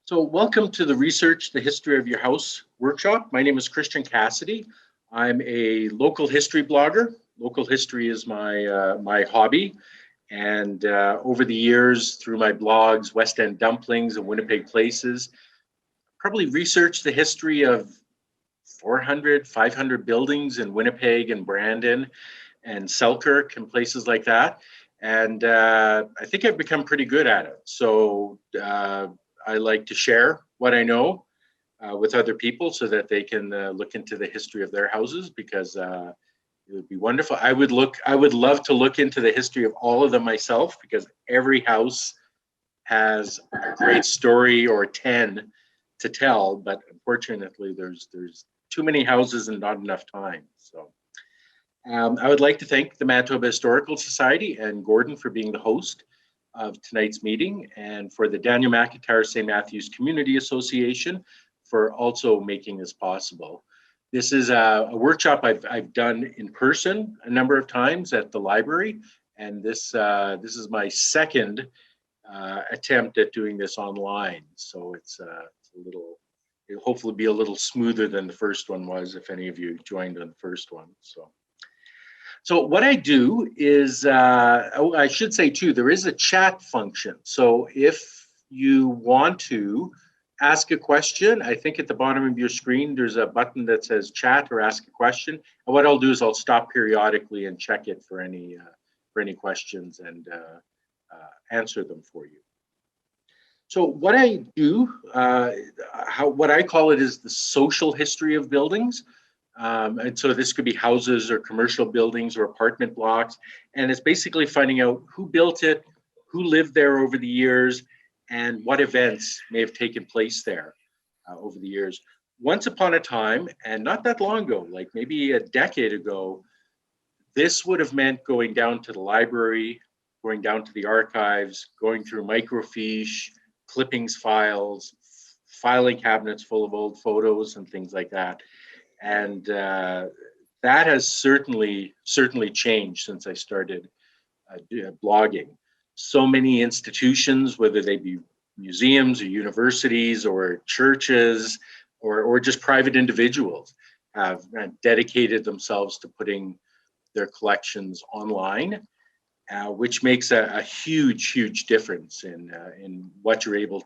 So welcome to the Research the History of Your House workshop. My name is Christian Cassidy. I'm a local history blogger. Local history is my hobby. And over the years, through my blogs, West End Dumplings and Winnipeg Places, probably researched the history of 400, 500 buildings in Winnipeg and Brandon and Selkirk and places like that. And I think I've become pretty good at it. So I like to share what I know with other people so that they can look into the history of their houses, because it would be wonderful. I would love to look into the history of all of them myself, because every house has a great story or 10 to tell, but unfortunately there's too many houses and not enough time. So I would like to thank the Manitoba Historical Society and Gordon for being the host of tonight's meeting, and for the Daniel McIntyre St. Matthew's Community Association for also making this possible. This is a workshop I've done in person a number of times at the library, and this is my second attempt at doing this online. So it's a little, it'll hopefully be a little smoother than the first one was, if any of you joined on the first one. So what I do is, I should say too, there is a chat function. So if you want to ask a question, I think at the bottom of your screen, there's a button that says chat or ask a question. And what I'll do is I'll stop periodically and check it for any questions and answer them for you. So what I do, what I call it is the social history of buildings. And so this could be houses or commercial buildings or apartment blocks. And it's basically finding out who built it, who lived there over the years, and what events may have taken place there over the years. Once upon a time, and not that long ago, like maybe a decade ago, this would have meant going down to the library, going down to the archives, going through microfiche, clippings files, filing cabinets full of old photos and things like that. And that has certainly changed since I started blogging. So many institutions, whether they be museums or universities or churches or just private individuals, have dedicated themselves to putting their collections online, which makes a huge difference in what you're able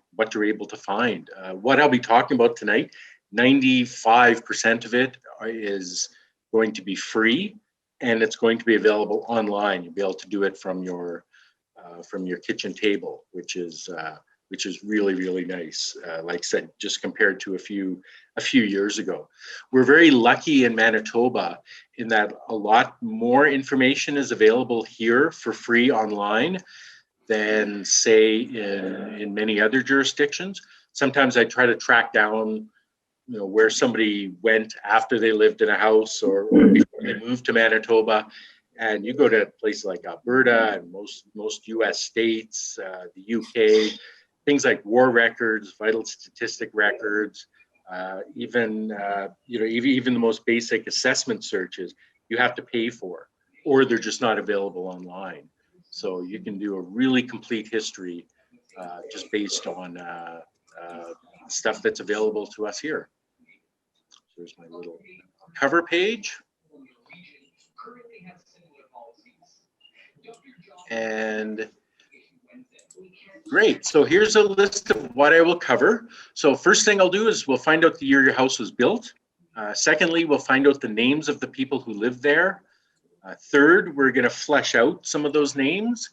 to find. What I'll be talking about tonight, 95% of it is going to be free, and it's going to be available online. You'll be able to do it from your kitchen table, which is really nice. Like I said, just compared to a few years ago. We're very lucky in Manitoba in that a lot more information is available here for free online than, say, in many other jurisdictions. Sometimes I try to track down where somebody went after they lived in a house or before they moved to Manitoba. And you go to places like Alberta and most US states, the UK, things like war records, vital statistic records, even the most basic assessment searches, you have to pay for, or they're just not available online. So you can do a really complete history just based on stuff that's available to us here. So here's my little cover page. And great, so here's a list of what I will cover. So first thing I'll do is we'll find out the year your house was built. Secondly, we'll find out the names of the people who lived there. Third, we're gonna flesh out some of those names.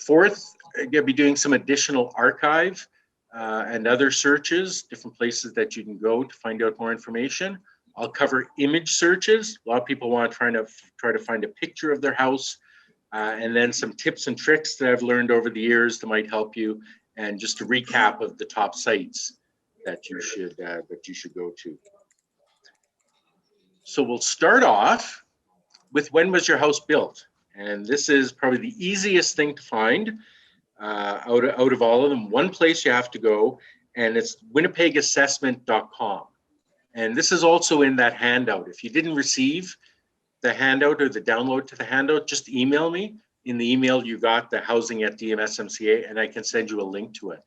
Fourth, I'm gonna be doing some additional archive and other searches, different places that you can go to find out more information. I'll cover image searches. A lot of people want to try to find a picture of their house, and then some tips and tricks that I've learned over the years that might help you, and just a recap of the top sites that you should go to. So we'll start off with, when was your house built? And this is probably the easiest thing to find. Out of all of them, one place you have to go, and it's winnipegassessment.com. And this is also in that handout. If you didn't receive the handout or the download to the handout, just email me. In the email, you got the housing at DMSMCA, and I can send you a link to it.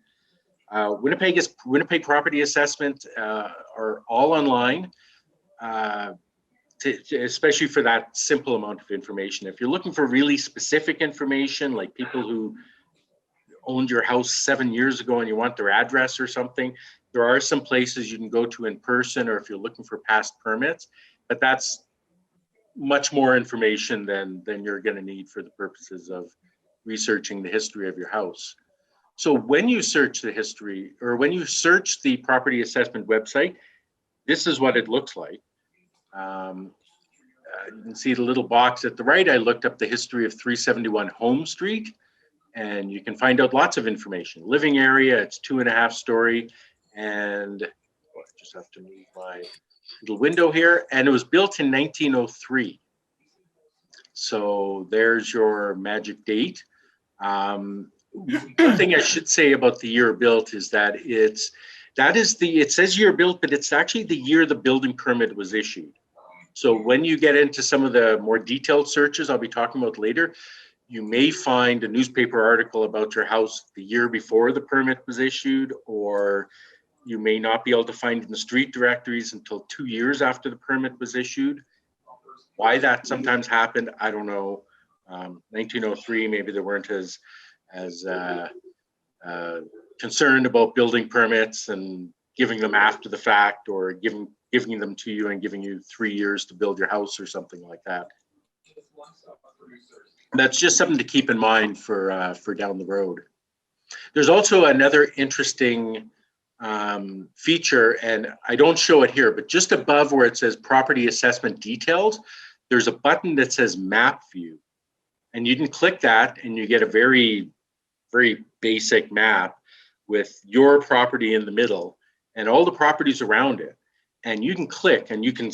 Winnipeg property assessment are all online, especially for that simple amount of information. If you're looking for really specific information, like people who owned your house 7 years ago and you want their address or something, there are some places you can go to in person, or if you're looking for past permits, but that's much more information than you're going to need for the purposes of researching the history of your house. So when you search the history, or when you search the property assessment website, this is what it looks like. You can see the little box at the right. I looked up the history of 371 Home Street, and you can find out lots of information. Living area, it's 2.5 story, and I just have to move my little window here. And it was built in 1903. So there's your magic date. One thing I should say about the year built is that it says year built, but it's actually the year the building permit was issued. So when you get into some of the more detailed searches I'll be talking about later, you may find a newspaper article about your house the year before the permit was issued, or you may not be able to find in the street directories until 2 years after the permit was issued. Why that sometimes happened, I don't know. 1903, maybe they weren't as concerned about building permits and giving them after the fact, or giving them to you and giving you 3 years to build your house or something like that. That's just something to keep in mind for down the road. There's also another interesting feature, and I don't show it here, but just above where it says property assessment details, there's a button that says map view, and you can click that and you get a very, very basic map with your property in the middle and all the properties around it. And you can click and you can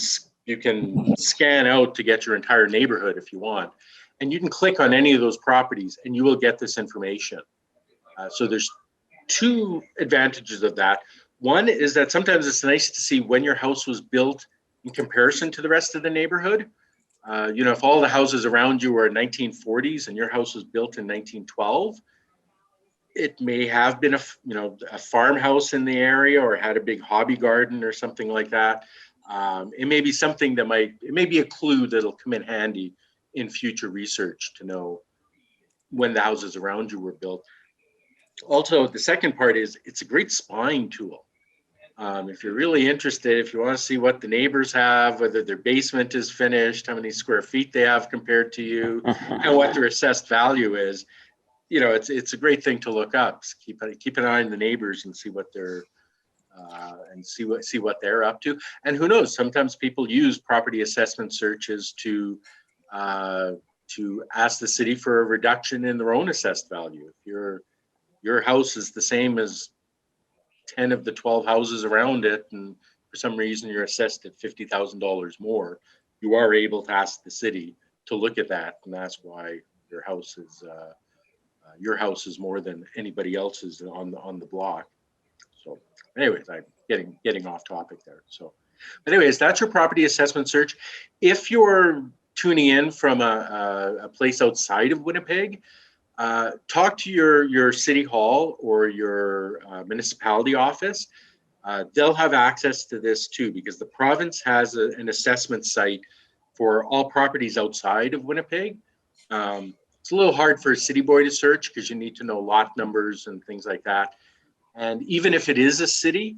scan out to get your entire neighborhood if you want. And you can click on any of those properties and you will get this information. So there's two advantages of that. One is that sometimes it's nice to see when your house was built in comparison to the rest of the neighborhood. You know, if all the houses around you were 1940s and your house was built in 1912, it may have been a farmhouse in the area, or had a big hobby garden or something like that. It may be something that it may be a clue that'll come in handy in future research to know when the houses around you were built. Also, the second part is it's a great spying tool. If you're really interested, if you want to see what the neighbors have, whether their basement is finished, how many square feet they have compared to you, and what their assessed value is, you know, it's a great thing to look up. Keep an eye on the neighbors and see what they're see what they're up to. And who knows? Sometimes people use property assessment searches to ask the city for a reduction in their own assessed value. If your house is the same as 10 of the 12 houses around it, and for some reason you're assessed at $50,000 more, you are able to ask the city to look at that, and that's why your house is more than anybody else's on the block. So, anyways, I'm getting off topic there. So, but anyways, that's your property assessment search. If you're tuning in from a place outside of Winnipeg, talk to your city hall or your municipality office. They'll have access to this too, because the province has an assessment site for all properties outside of Winnipeg. It's a little hard for a city boy to search because you need to know lot numbers and things like that. And even if it is a city,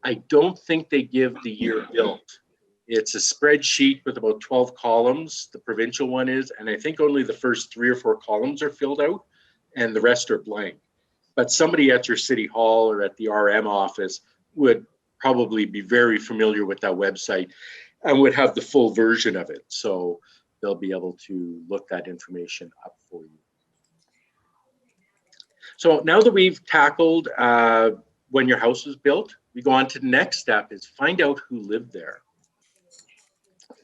I don't think they give the year built. It's a spreadsheet with about 12 columns, the provincial one is, and I think only the first 3 or 4 columns are filled out and the rest are blank. But somebody at your city hall or at the RM office would probably be very familiar with that website and would have the full version of it. So they'll be able to look that information up for you. So now that we've tackled when your house was built, we go on to the next step, is find out who lived there.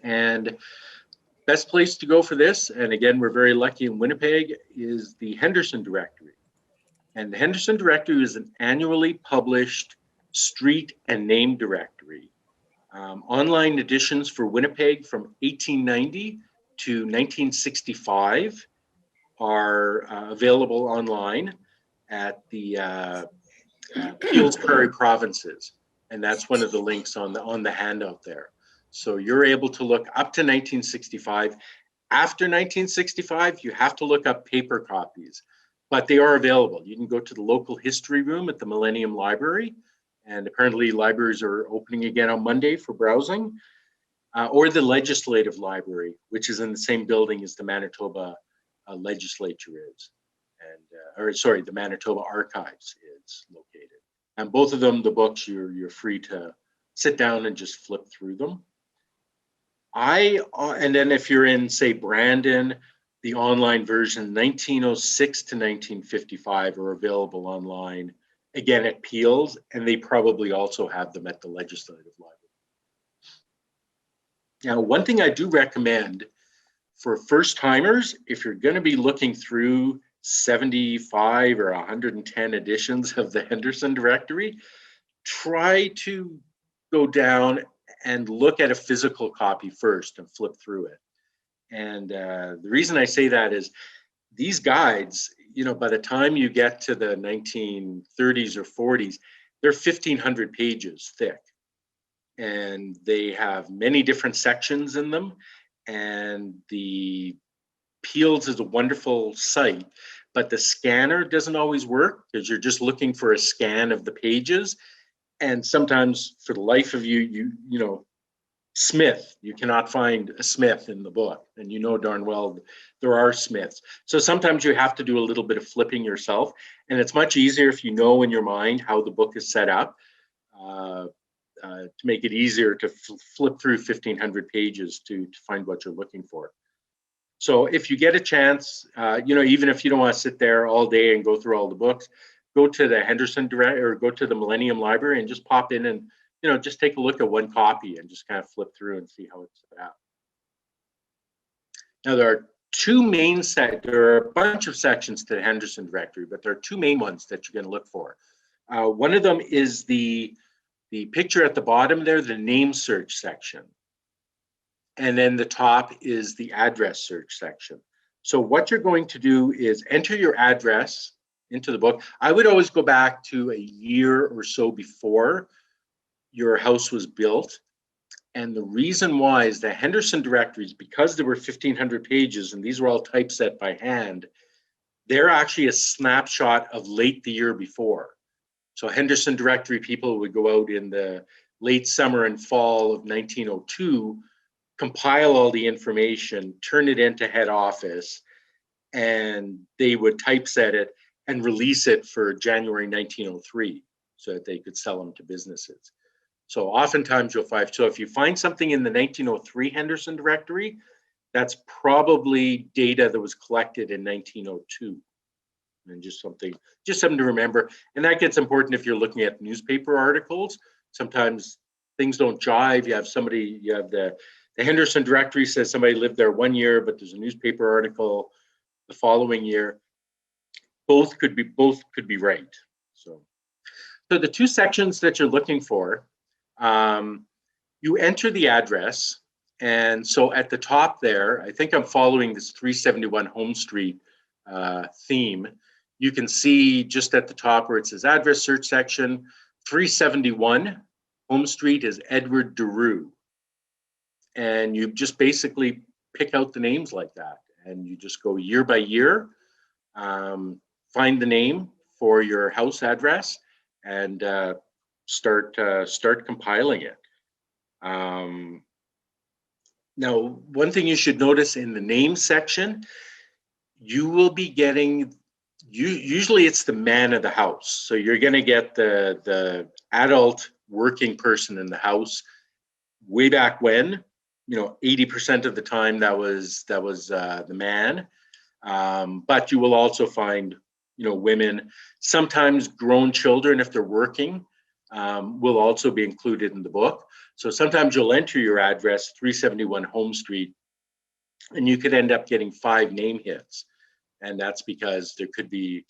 And best place to go for this, and again, we're very lucky in Winnipeg, is the Henderson Directory. And the Henderson Directory is an annually published street and name directory. Online editions for Winnipeg from 1890 to 1965 are available online at the Peel's Prairie Provinces, and that's one of the links on the handout there. So you're able to look up to 1965. After 1965, you have to look up paper copies, but they are available. You can go to the local history room at the Millennium Library, and apparently libraries are opening again on Monday for browsing, or the Legislative Library, which is in the same building as the Manitoba legislature is, and or sorry, the Manitoba Archives is located. And both of them, the books, you're free to sit down and just flip through them. And then if you're in, say, Brandon, the online version 1906 to 1955 are available online, again at Peel's, and they probably also have them at the Legislative Library. Now, one thing I do recommend for first timers, if you're going to be looking through 75 or 110 editions of the Henderson Directory, try to go down and look at a physical copy first and flip through it. And the reason I say that is these guides, by the time you get to the 1930s or 40s, they're 1,500 pages thick. And they have many different sections in them. And the Peel's is a wonderful site, but the scanner doesn't always work because you're just looking for a scan of the pages. And sometimes for the life of you, Smith, you cannot find a Smith in the book, and darn well there are Smiths. So sometimes you have to do a little bit of flipping yourself, and it's much easier if you know in your mind how the book is set up to make it easier to flip through 1,500 pages to find what you're looking for. So if you get a chance, even if you don't want to sit there all day and go through all the books, go to the Henderson or go to the Millennium Library and just pop in and just take a look at one copy and just kind of flip through and see how it's set up. Now there are there are a bunch of sections to the Henderson Directory, but there are two main ones that you're going to look for. One of them is the picture at the bottom there, the name search section. And then the top is the address search section. So what you're going to do is enter your address into the book. I would always go back to a year or so before your house was built. And the reason why is the Henderson directories, because there were 1,500 pages and these were all typeset by hand, they're actually a snapshot of late the year before. So Henderson directory people would go out in the late summer and fall of 1902, compile all the information, turn it into head office, and they would typeset it and release it for January 1903 so that they could sell them to businesses. So oftentimes you'll find, so if you find something in the 1903 Henderson directory, that's probably data that was collected in 1902. And just something to remember. And that gets important if you're looking at newspaper articles. Sometimes things don't jive. You have the Henderson directory says somebody lived there 1 year, but there's a newspaper article the following year. Both could be right. So the two sections that you're looking for, you enter the address, and so at the top there, I think I'm following this 371 Home Street theme. You can see just at the top where it says address search section, 371 Home Street is Edward Daru. And you just basically pick out the names like that. And you just go year by year, find the name for your house address, and start compiling it. Now, one thing you should notice in the name section, you will be getting, usually it's the man of the house. So you're going to get the adult working person in the house. Way back when, 80% of the time that was the man. But you will also find, women, sometimes grown children, if they're working, will also be included in the book. So sometimes you'll enter your address, 371 Home Street, and you could end up getting 5 name hits. And that's because there could be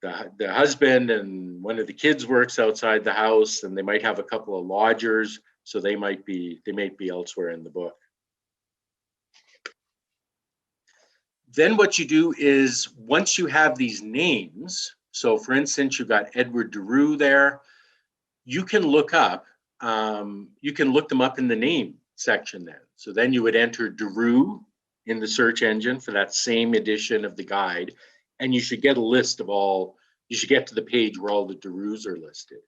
the husband and one of the kids works outside the house, and they might have a couple of lodgers, so they might be elsewhere in the book. Then what you do is, once you have these names, So for instance, you've got Edward Deroux there. You can look them up in the name section then. So then you would enter Deroux in the search engine for that same edition of the guide, and you should get a list of you should get to the page where all the Deroux are listed.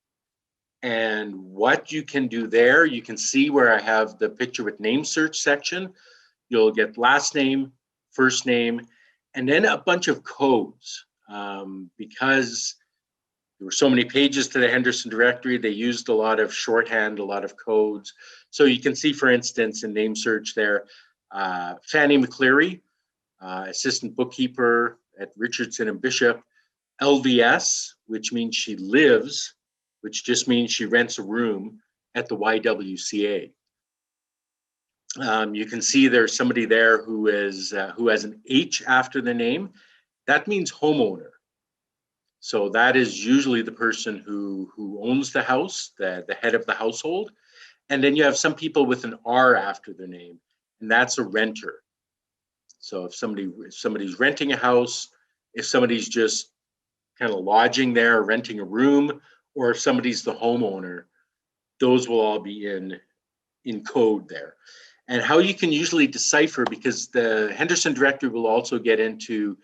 And what you can do there, you can see where I have the picture with name search section. You'll get last name, first name, and then a bunch of codes. Because there were so many pages to the Henderson directory, they used a lot of shorthand, a lot of codes. So you can see, for instance, in name search there, Fanny McCleary, assistant bookkeeper at Richardson and Bishop, LVS, which means she lives, which just means she rents a room at the YWCA. You can see there's somebody there who has an H after the name. That means homeowner. So that is usually the person who owns the house, the head of the household. And then you have some people with an R after their name, and that's a renter. So if somebody's renting a house, if somebody's just kind of lodging there, renting a room, or if somebody's the homeowner, those will all be in code there. And how you can usually decipher, because the Henderson directory will also get into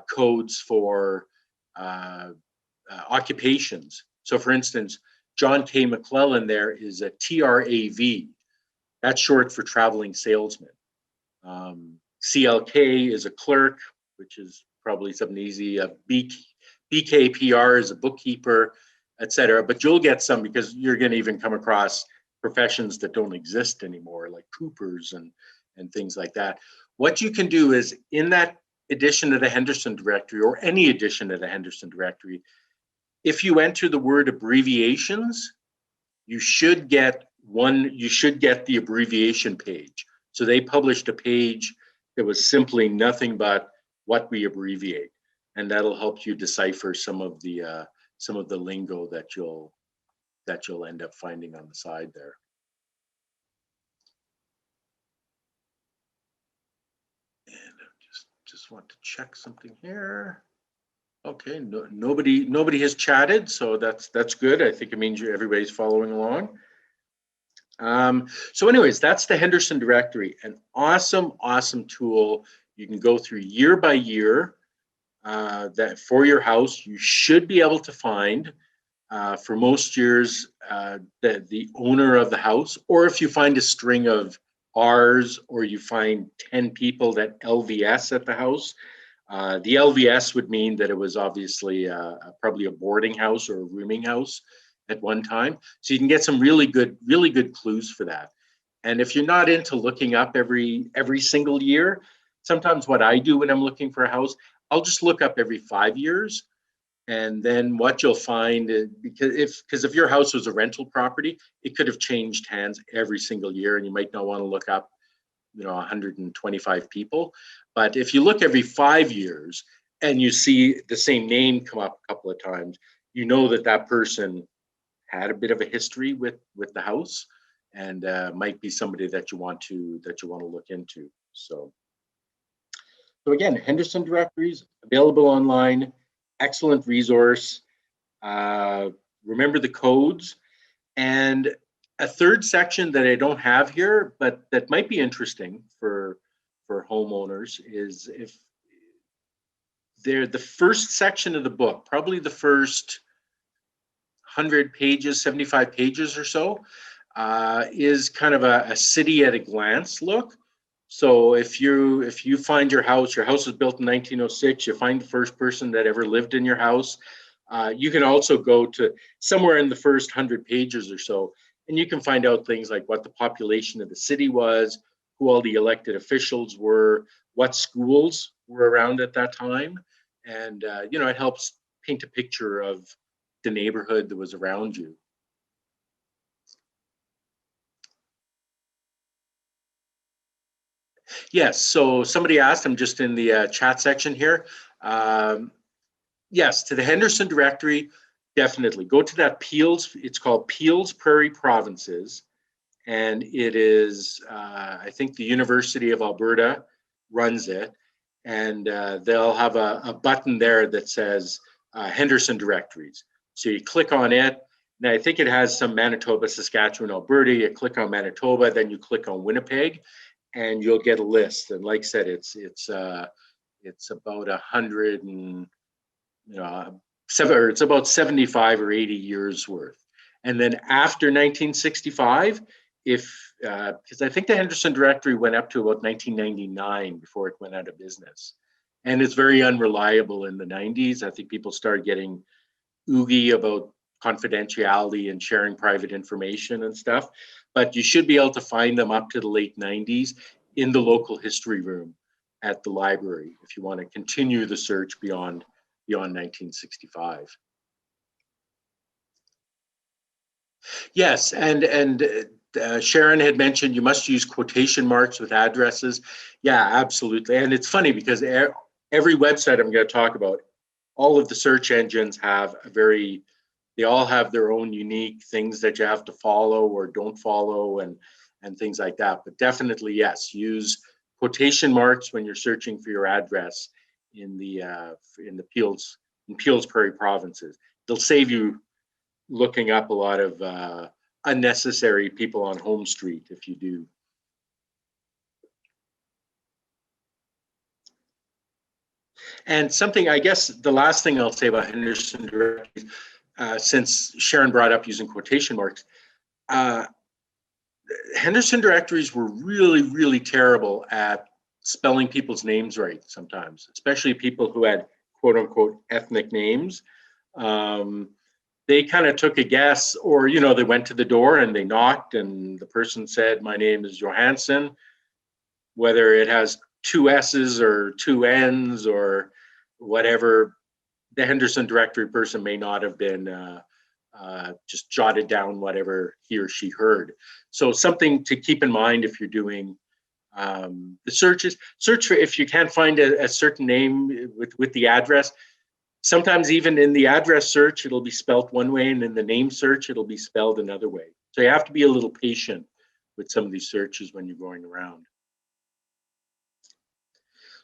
codes for occupations. So for instance, John K. McClellan there is a TRAV. That's short for traveling salesman. CLK is a clerk, which is probably something easy. BKPR is a bookkeeper, etc. But you'll get some, because you're going to even come across professions that don't exist anymore, like coopers and things like that. What you can do is, in that edition of the Henderson directory, or any edition of the Henderson directory, if you enter the word abbreviations, you should get the abbreviation page. So they published a page that was simply nothing but what we abbreviate, and that'll help you decipher some of the lingo that you'll end up finding on the side there. And I just want to check something here. Okay, nobody has chatted, so that's good. I think it means everybody's following along. So anyways, that's the Henderson directory, an awesome tool. You can go through year by year that for your house. You should be able to find for most years the owner of the house, or if you find a string of R's, or you find 10 people that LVS at the house. The LVS would mean that it was obviously probably a boarding house or a rooming house at one time. So you can get some really good clues for that. And if you're not into looking up every single year, sometimes what I do when I'm looking for a house, I'll just look up every 5 years. And then what you'll find is, because if your house was a rental property, it could have changed hands every single year, and you might not want to look up 125 people. But if you look every 5 years and you see the same name come up a couple of times, you know that person had a bit of a history with the house, and might be somebody that you want to look into. So again, Henderson directories available online, excellent resource. Remember the codes. And a third section that I don't have here, but that might be interesting for homeowners, is if they're the first section of the book, probably the first 100 pages, 75 pages or so, is kind of a city at a glance look. So if you find your house was built in 1906, you find the first person that ever lived in your house. You can also go to somewhere in the first 100 pages or so, and you can find out things like what the population of the city was, who all the elected officials were, what schools were around at that time. And, it helps paint a picture of the neighborhood that was around you. Yes, so somebody asked, I'm just in the chat section here. Yes, to the Henderson directory, definitely. Go to that Peels, it's called Peels Prairie Provinces, and it is, I think the University of Alberta runs it, and they'll have a button there that says Henderson directories. So you click on it. Now I think it has some Manitoba, Saskatchewan, Alberta. You click on Manitoba, then you click on Winnipeg, and you'll get a list. And like I said, it's about 100 and it's about 75 or 80 years worth. And then after 1965, because I think the Henderson directory went up to about 1999 before it went out of business. And it's very unreliable in the 90s. I think people started getting oogie about confidentiality and sharing private information and stuff. But you should be able to find them up to the late 90s in the local history room at the library if you want to continue the search beyond 1965. Yes, and Sharon had mentioned you must use quotation marks with addresses. Yeah, absolutely. And it's funny because every website I'm going to talk about, all of the search engines have they all have their own unique things that you have to follow or don't follow and things like that. But definitely, yes, use quotation marks when you're searching for your address in the Peel Prairie provinces. They'll save you looking up a lot of unnecessary people on Home Street if you do. And something, I guess, the last thing I'll say about Henderson directories, since Sharon brought up using quotation marks, Henderson directories were really, really terrible at spelling people's names right sometimes, especially people who had quote unquote ethnic names. They kind of took a guess, or, they went to the door and they knocked and the person said, "My name is Johansson," whether it has two S's or two N's or whatever. The Henderson directory person may not have been just jotted down whatever he or she heard. So something to keep in mind if you're doing the searches. Search for, if you can't find a certain name with the address. Sometimes even in the address search, it'll be spelled one way, and in the name search, it'll be spelled another way. So you have to be a little patient with some of these searches when you're going around.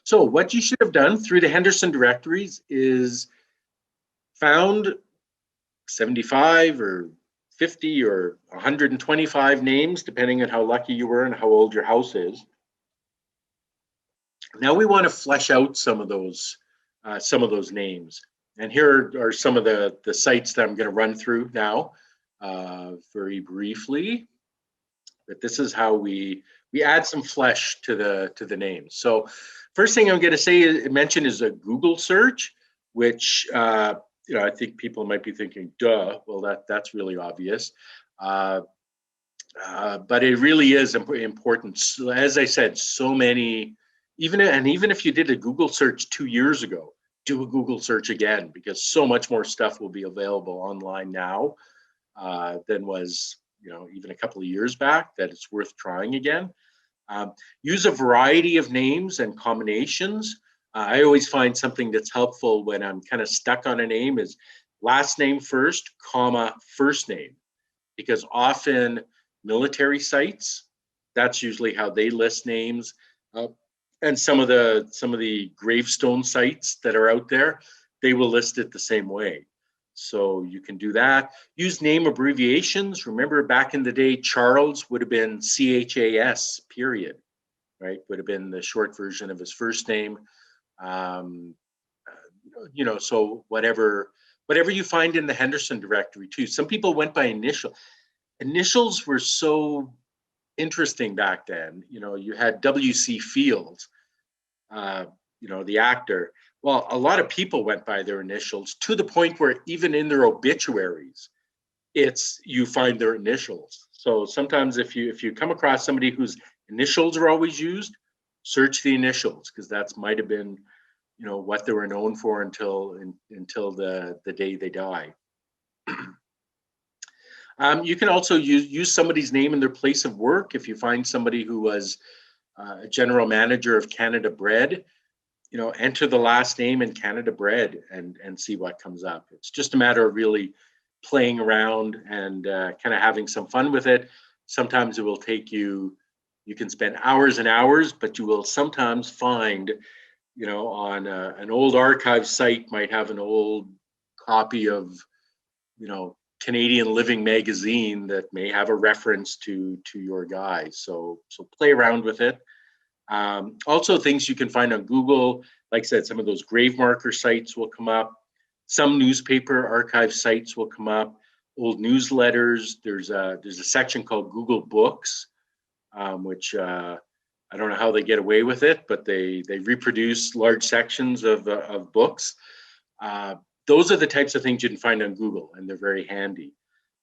So what you should have done through the Henderson directories is found 75 or 50 or 125 names, depending on how lucky you were and how old your house is. Now we want to flesh out some of those names. And here are some of the sites that I'm going to run through now very briefly. But this is how we add some flesh to the names. So first thing I'm going to mention is a Google search, which I think people might be thinking, duh, well, that's really obvious. But it really is important. As I said, so many, even if you did a Google search 2 years ago, do a Google search again, because so much more stuff will be available online now than was, even a couple of years back, that it's worth trying again. Use a variety of names and combinations. I always find something that's helpful when I'm kind of stuck on a name is last name first, comma, first name, because often military sites, that's usually how they list names. And some of the gravestone sites that are out there, they will list it the same way. So you can do that. Use name abbreviations. Remember back in the day, Charles would have been CHAS, period, right? Would have been the short version of his first name. So whatever you find in the Henderson directory too. Some people went by initial. Initials were so interesting back then. You had W.C. Fields, the actor. Well, a lot of people went by their initials to the point where even in their obituaries, you find their initials. So sometimes if you come across somebody whose initials are always used, search the initials, because that might have been, what they were known for until the day they die. You can also use somebody's name in their place of work. If you find somebody who was a general manager of Canada Bread, enter the last name in Canada Bread and see what comes up. It's just a matter of really playing around and kind of having some fun with it. Sometimes it will take you can spend hours and hours, but you will sometimes find, on an old archive site might have an old copy of, Canadian Living magazine that may have a reference to your guy. So play around with it. Also, things you can find on Google, like I said, some of those grave marker sites will come up. Some newspaper archive sites will come up. Old newsletters. There's a section called Google Books, which I don't know how they get away with it, but they reproduce large sections of books. Those are the types of things you can find on Google, and they're very handy.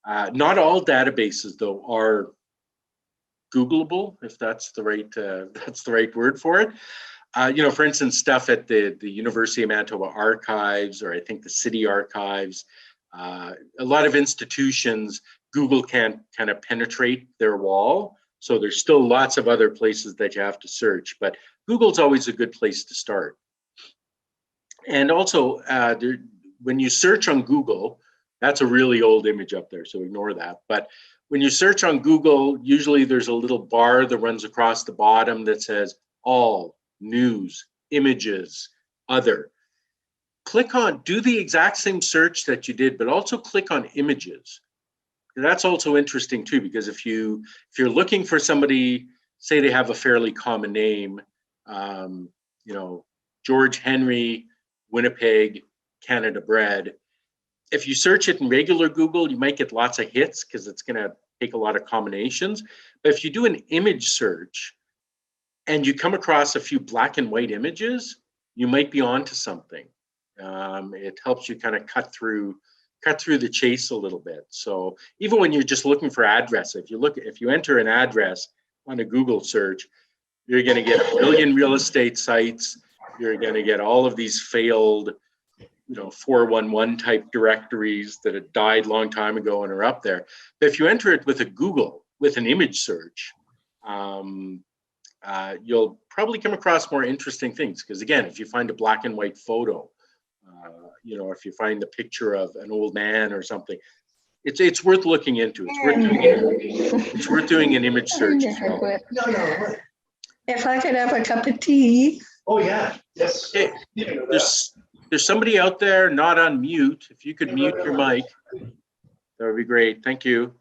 Not all databases, though, are Googleable, if that's the right word for it. For instance, stuff at the University of Manitoba Archives, or I think the City Archives. A lot of institutions, Google can't kind of penetrate their wall. So there's still lots of other places that you have to search, but Google's always a good place to start. And also, when you search on Google, that's a really old image up there, so ignore that. But when you search on Google, usually there's a little bar that runs across the bottom that says all, news, images, other. Do the exact same search that you did, but also click on images. That's also interesting too, because if you're looking for somebody, say they have a fairly common name, George Henry, Winnipeg, Canada bred. If you search it in regular Google, you might get lots of hits because it's going to take a lot of combinations. But if you do an image search and you come across a few black and white images, you might be onto something. It helps you kind of cut through the chase a little bit. So even when you're just looking for address, if you enter an address on a Google search, you're going to get a million real estate sites. You're going to get all of these failed, 411 type directories that had died a long time ago and are up there. But if you enter it with an image search, you'll probably come across more interesting things. Because again, if you find a black and white photo, if you find the picture of an old man or something, it's worth looking into. It's worth doing an image search as well. If I could have a cup of tea. Oh yeah, yes. Okay. There's somebody out there not on mute. If you could mute your mic, that would be great. Thank you.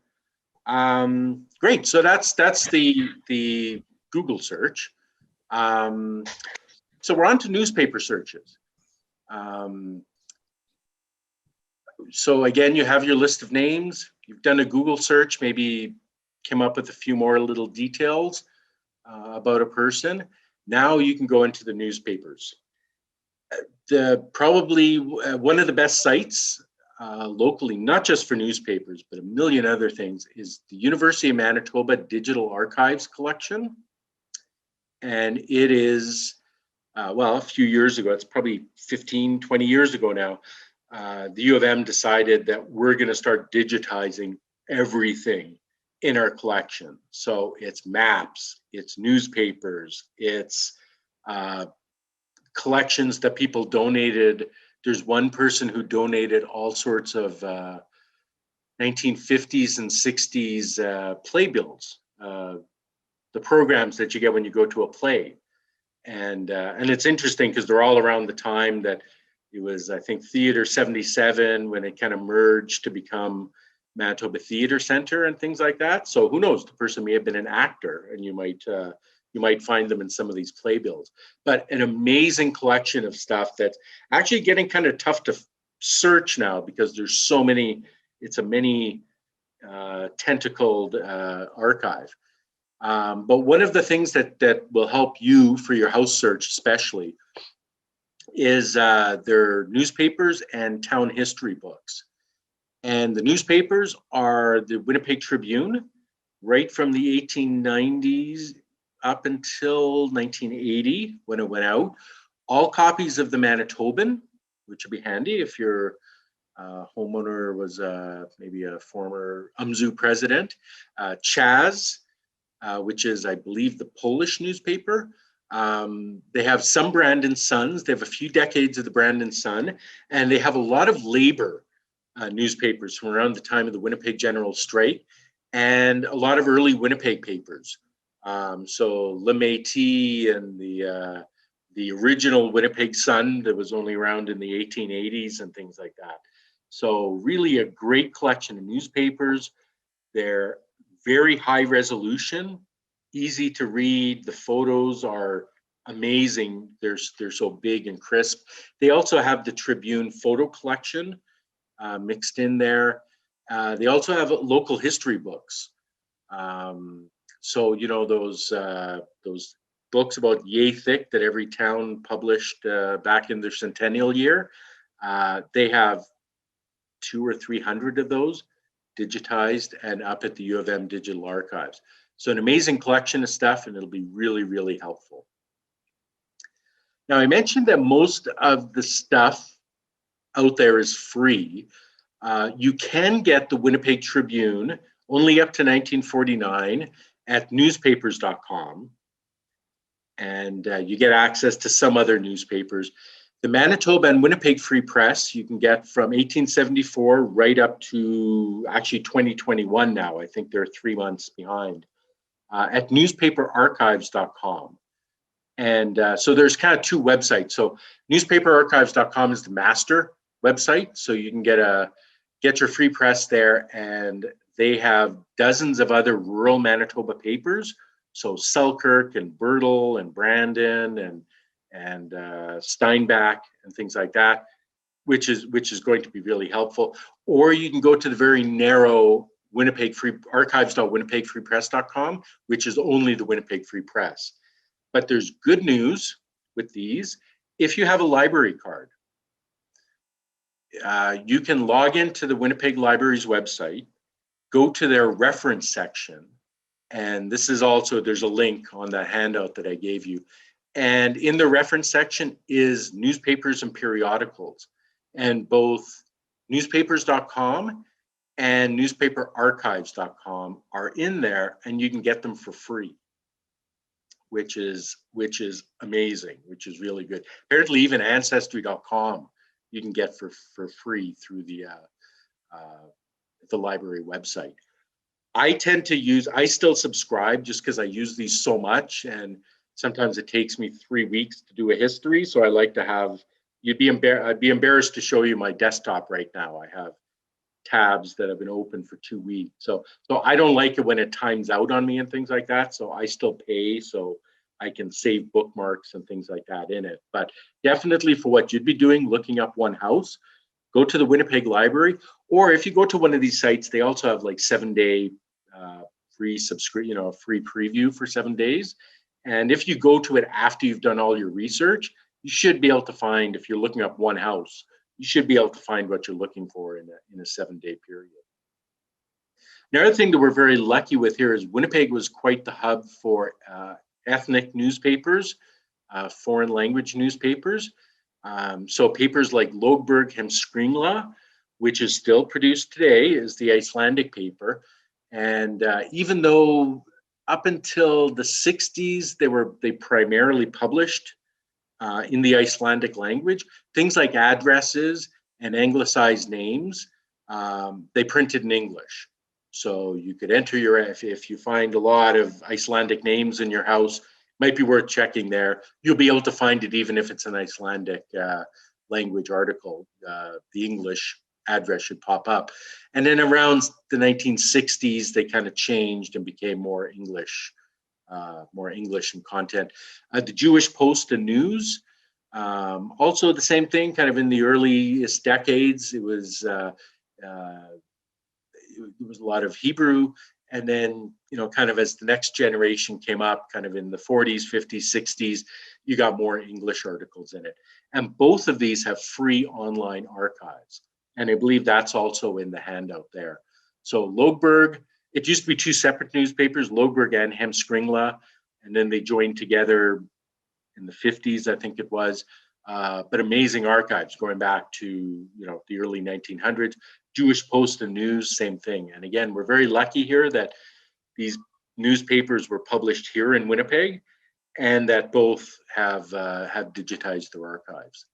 Great. So that's the Google search. So we're on to newspaper searches. So again, you have your list of names. You've done a Google search, maybe came up with a few more little details about a person. Now you can go into the newspapers. Probably one of the best sites locally, not just for newspapers, but a million other things, is the University of Manitoba Digital Archives collection. And it is, a few years ago, it's probably 15, 20 years ago now, the U of M decided that we're going to start digitizing everything in our collection. So it's maps, it's newspapers, it's collections that people donated. There's one person who donated all sorts of 1950s and 60s playbills, the programs that you get when you go to a play. And it's interesting because they're all around the time that it was, I think, Theatre 77 when it kind of merged to become Manitoba Theatre Centre and things like that. So who knows, the person may have been an actor, and you might find them in some of these playbills. But an amazing collection of stuff that's actually getting kind of tough to search now because there's so many. It's a many tentacled archive. But one of the things that will help you for your house search especially is their newspapers and town history books. And the newspapers are the Winnipeg Tribune, right from the 1890s up until 1980 when it went out. All copies of the Manitoban, which would be handy if your homeowner was maybe a former UMZU president. Chaz, which is, I believe, the Polish newspaper. They have some Brandon Sons. They have a few decades of the Brandon Sun, and they have a lot of labor newspapers from around the time of the Winnipeg General Strike, and a lot of early Winnipeg papers. So Le Métis and the original Winnipeg Sun that was only around in the 1880s and things like that. So really a great collection of newspapers. They're very high resolution, easy to read. The photos are amazing. They're so big and crisp. They also have the Tribune photo collection mixed in there. They also have local history books. So you know those books about yay thick that every town published back in their centennial year. They have 200 or 300 of those digitized and up at the U of M Digital Archives. So an amazing collection of stuff, and it'll be really, really helpful. Now, I mentioned that most of the stuff out there is free. You can get the Winnipeg Tribune only up to 1949 at newspapers.com. And you get access to some other newspapers. The Manitoba and Winnipeg Free Press, you can get from 1874 right up to actually 2021 now. I think they're 3 months behind at newspaperarchives.com. And so there's kind of two websites. So newspaperarchives.com is the master website. So you can get your free press there, and they have dozens of other rural Manitoba papers. So Selkirk and Birtle and Brandon and Steinbach and things like that, which is going to be really helpful. Or you can go to the very narrow Winnipeg Free archives.winnipegfreepress.com, which is only the Winnipeg Free Press. But there's good news with these. If you have a library card, you can log into the Winnipeg Library's website, go to their reference section, and this is also, there's a link on the handout that I gave you. And in the reference section is newspapers and periodicals. And both newspapers.com and newspaperarchives.com are in there, and you can get them for free, which is amazing, which is really good. Apparently even ancestry.com you can get for free through the library website. I still subscribe just because I use these so much, and sometimes it takes me 3 weeks to do a history. So I like to have, I'd be embarrassed to show you my desktop right now. I have tabs that have been open for 2 weeks. So I don't like it when it times out on me and things like that. So I still pay so I can save bookmarks and things like that in it. But definitely for what you'd be doing, looking up one house, go to the Winnipeg Library, or if you go to one of these sites, they also have like 7-day free subscription, free preview for 7 days. And if you go to it after you've done all your research, you should be able to find, if you're looking up one house, you should be able to find what you're looking for in a 7-day period. Another thing that we're very lucky with here is Winnipeg was quite the hub for ethnic newspapers, foreign language newspapers. So papers like Logberg Hemskringla, which is still produced today, is the Icelandic paper. And even though up until the 60s, they primarily published in the Icelandic language, things like addresses and anglicized names, they printed in English. So you could enter if you find a lot of Icelandic names in your house, might be worth checking there. You'll be able to find it even if it's an Icelandic language article. The English address should pop up. And then around the 1960s, they kind of changed and became more English in content. The Jewish Post and News, also the same thing, kind of in the earliest decades, it was a lot of Hebrew. And then, kind of as the next generation came up, kind of in the 40s, 50s, 60s, you got more English articles in it. And both of these have free online archives. And I believe that's also in the handout there. So Logberg, it used to be two separate newspapers, Logberg and Hemskringla, and then they joined together in the 50s, I think it was. But amazing archives going back to the early 1900s. Jewish Post and News, same thing. And again, we're very lucky here that these newspapers were published here in Winnipeg, and that both have digitized their archives.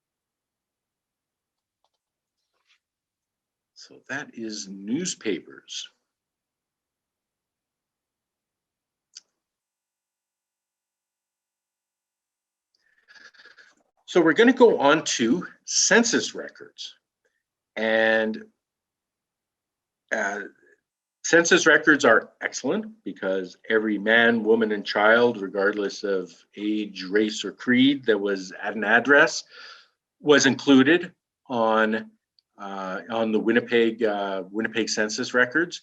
So that is newspapers. So we're going to go on to census records. And census records are excellent because every man, woman, and child, regardless of age, race, or creed that was at an address, was included on the Winnipeg census records.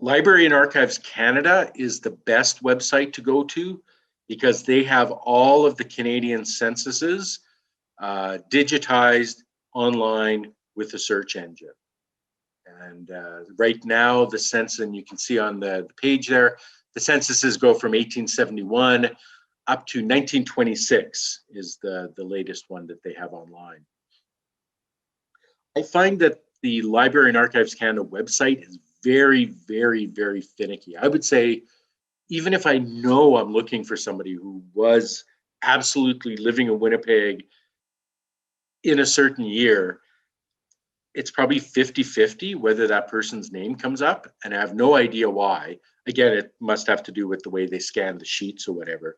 Library and Archives Canada is the best website to go to because they have all of the Canadian censuses digitized online with a search engine. And right now, the census, and you can see on the page there, the censuses go from 1871 up to 1926 is the latest one that they have online. I find that the Library and Archives Canada website is very, very, very finicky. I would say, even if I know I'm looking for somebody who was absolutely living in Winnipeg in a certain year, it's probably 50-50 whether that person's name comes up, and I have no idea why. Again, it must have to do with the way they scan the sheets or whatever.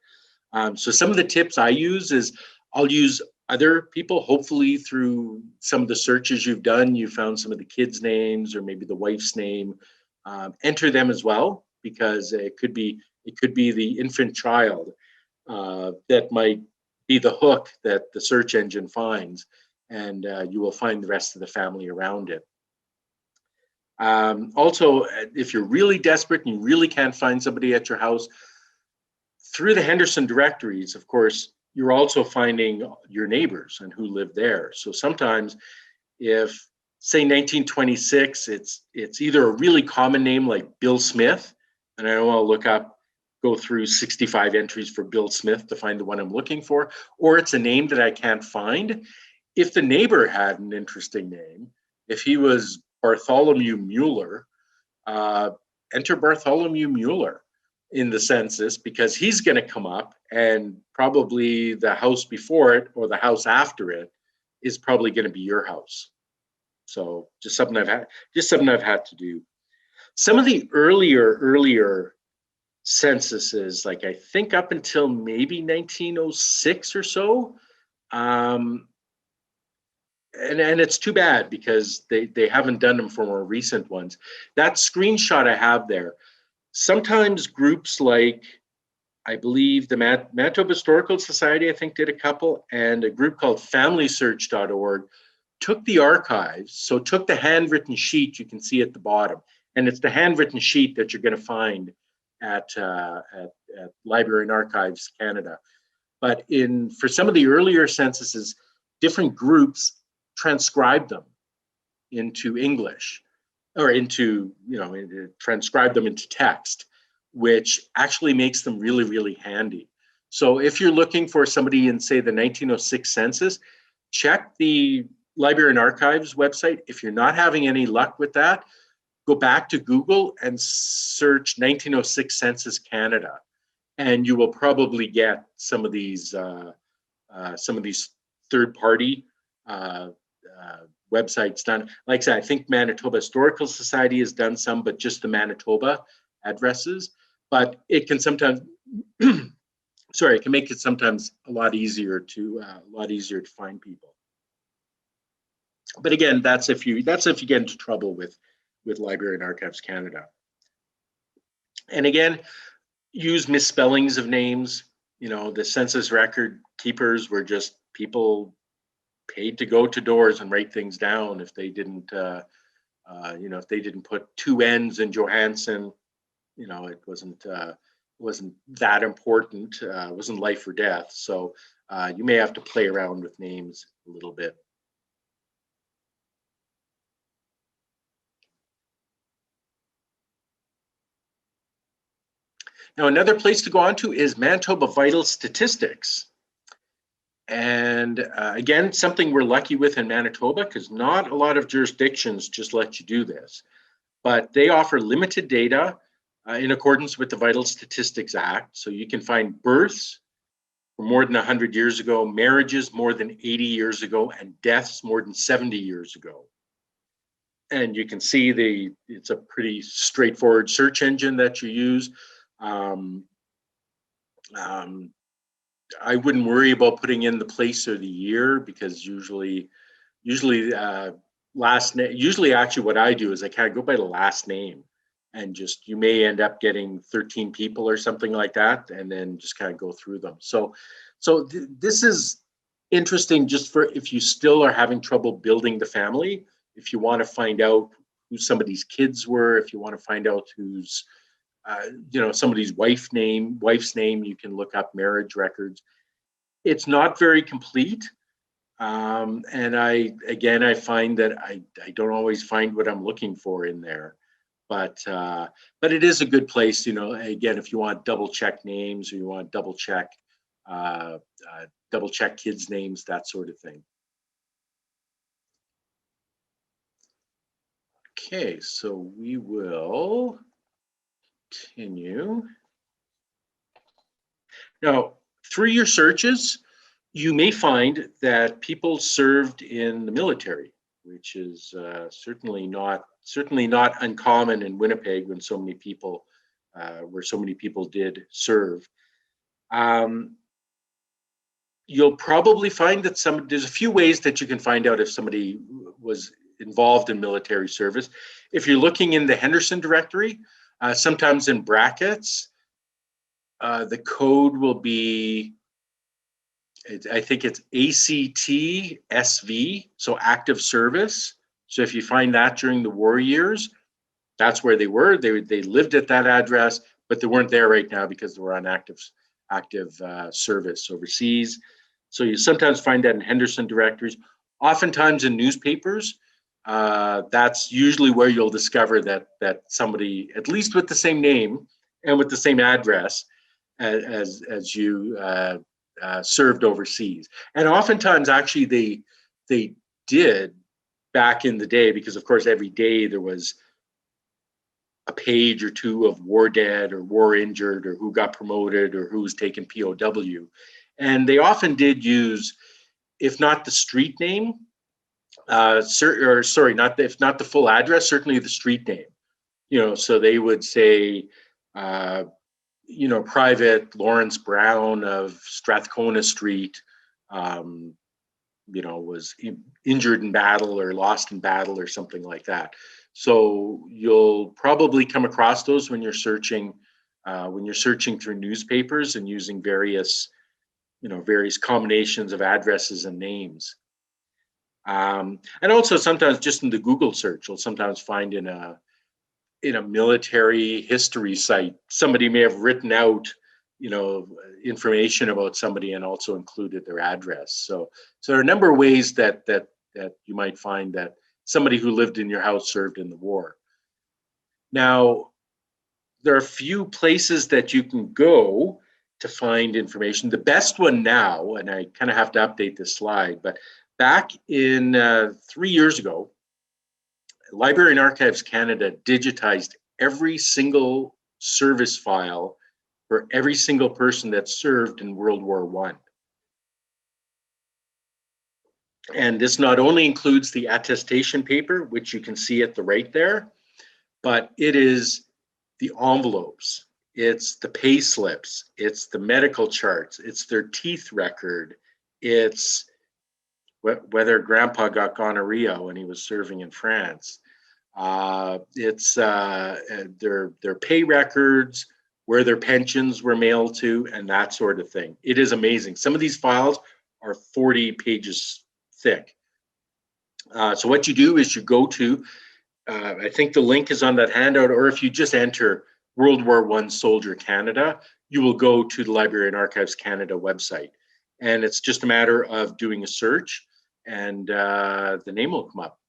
So some of the tips I use is I'll use other people, hopefully through some of the searches you've done, you found some of the kids' names or maybe the wife's name. Enter them as well, because it could be the infant child that might be the hook that the search engine finds, and you will find the rest of the family around it. Also, if you're really desperate and you really can't find somebody at your house, through the Henderson directories, of course, you're also finding your neighbors and who live there. So sometimes if, say, 1926, it's either a really common name like Bill Smith, and I don't want to go through 65 entries for Bill Smith to find the one I'm looking for, or it's a name that I can't find. If the neighbor had an interesting name, if he was Bartholomew Mueller, enter Bartholomew Mueller in the census, because he's going to come up, and probably the house before it or the house after it is probably going to be your house. So just something I've had to do. Some of the earlier censuses, like I think up until maybe 1906 or so, and it's too bad because they haven't done them for more recent ones. That screenshot I have there, sometimes groups like, I believe the Manitoba Historical Society, I think, did a couple, and a group called FamilySearch.org took the archives, so took the handwritten sheet you can see at the bottom, and it's the handwritten sheet that you're going to find at Library and Archives Canada. But for some of the earlier censuses, different groups transcribed them into English, or transcribe them into text, which actually makes them really, really handy. So if you're looking for somebody in, say, the 1906 census, check the Library and Archives website. If you're not having any luck with that, go back to Google and search 1906 Census Canada, and you will probably get some of these third-party websites done. Like I said, I think Manitoba Historical Society has done some, but just the Manitoba addresses. But it can sometimes, sorry, it can make it sometimes a lot easier to find people. But again, that's if you get into trouble with Library and Archives Canada. And again, use misspellings of names. The census record keepers were just people paid to go to doors and write things down. If they didn't, if they didn't put two N's in Johansson, it wasn't that important. It wasn't life or death. So you may have to play around with names a little bit. Now, another place to go on to is Manitoba Vital Statistics. And again, something we're lucky with in Manitoba, because not a lot of jurisdictions just let you do this. But they offer limited data in accordance with the Vital Statistics Act. So you can find births from more than 100 years ago, marriages more than 80 years ago, and deaths more than 70 years ago. And you can see it's a pretty straightforward search engine that you use. I wouldn't worry about putting in the place or the year, because usually usually actually what I do is I kind of go by the last name, and just, you may end up getting 13 people or something like that, and then just kind of go through them. So this is interesting just for if you still are having trouble building the family, if you want to find out who somebody's kids were, if you want to find out who's somebody's wife's name, you can look up marriage records. It's not very complete. And I find that I don't always find what I'm looking for in there, but it is a good place, again, if you want double check names, or you want double check kids' names, that sort of thing. Okay, so we will continue. Now, through your searches, you may find that people served in the military, which is certainly not uncommon in Winnipeg, when so many people did serve. You'll probably find that there's a few ways that you can find out if somebody was involved in military service. If you're looking in the Henderson directory, sometimes in brackets, the code will be, I think it's ACT SV, so active service. So if you find that during the war years, that's where they were. They lived at that address, but they weren't there right now because they were on active service overseas. So you sometimes find that in Henderson directories. Oftentimes in newspapers, that's usually where you'll discover that somebody, at least with the same name and with the same address as you, served overseas. And oftentimes, actually, they did back in the day, because of course every day there was a page or two of war dead or war injured, or who got promoted, or who was taken POW. And they often did use, if not the street name, if not the full address, certainly the street name. So they would say, Private Lawrence Brown of Strathcona Street, was injured in battle or lost in battle or something like that. So you'll probably come across those when you're searching through newspapers and using various combinations of addresses and names. And also sometimes just in the Google search, you'll sometimes find in a military history site, somebody may have written out, information about somebody and also included their address. So there are a number of ways that you might find that somebody who lived in your house served in the war. Now, there are a few places that you can go to find information. The best one now, and I kind of have to update this slide, but back in 3 years ago, Library and Archives Canada digitized every single service file for every single person that served in World War I. And this not only includes the attestation paper, which you can see at the right there, but it is the envelopes, it's the pay slips, it's the medical charts, it's their teeth record, it's whether grandpa got gonorrhea when he was serving in France. It's their pay records, where their pensions were mailed to, and that sort of thing. It is amazing. Some of these files are 40 pages thick. So what you do is you go to, I think the link is on that handout, or if you just enter World War I Soldier Canada, you will go to the Library and Archives Canada website. And it's just a matter of doing a search, and the name will come up.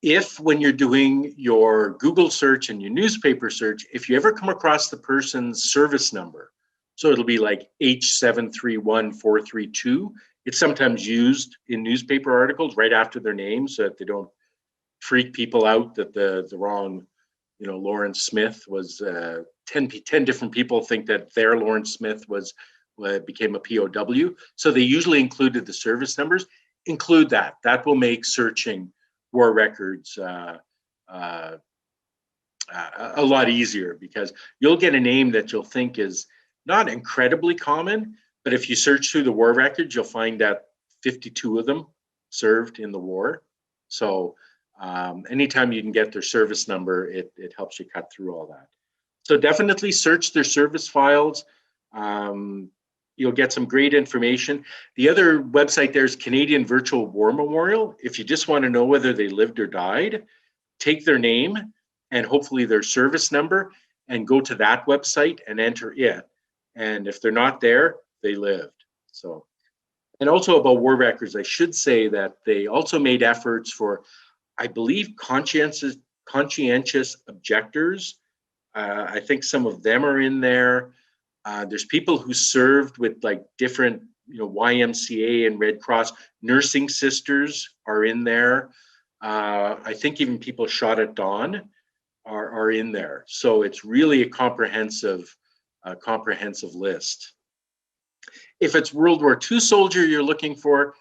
If, when you're doing your Google search and your newspaper search, if you ever come across the person's service number, so it'll be like H731432, it's sometimes used in newspaper articles right after their name so that they don't freak people out that the wrong, Lawrence Smith was, 10 different people think that their Lawrence Smith became a POW. So they usually included the service numbers. Include that. That will make searching war records a lot easier, because you'll get a name that you'll think is not incredibly common, But if you search through the war records, you'll find that 52 of them served in the war. So anytime you can get their service number, it helps you cut through all that. So definitely search their service files. You'll get some great information. The other website there is Canadian Virtual War Memorial. If you just want to know whether they lived or died, take their name and hopefully their service number and go to that website and enter it. And if they're not there, they lived. So, and also about war records, I should say that they also made efforts for, I believe, conscientious objectors. I think some of them are in there. There's people who served with like different, YMCA and Red Cross. Nursing sisters are in there. I think even people shot at dawn are in there. So it's really a comprehensive list. If it's World War II soldier you're looking for,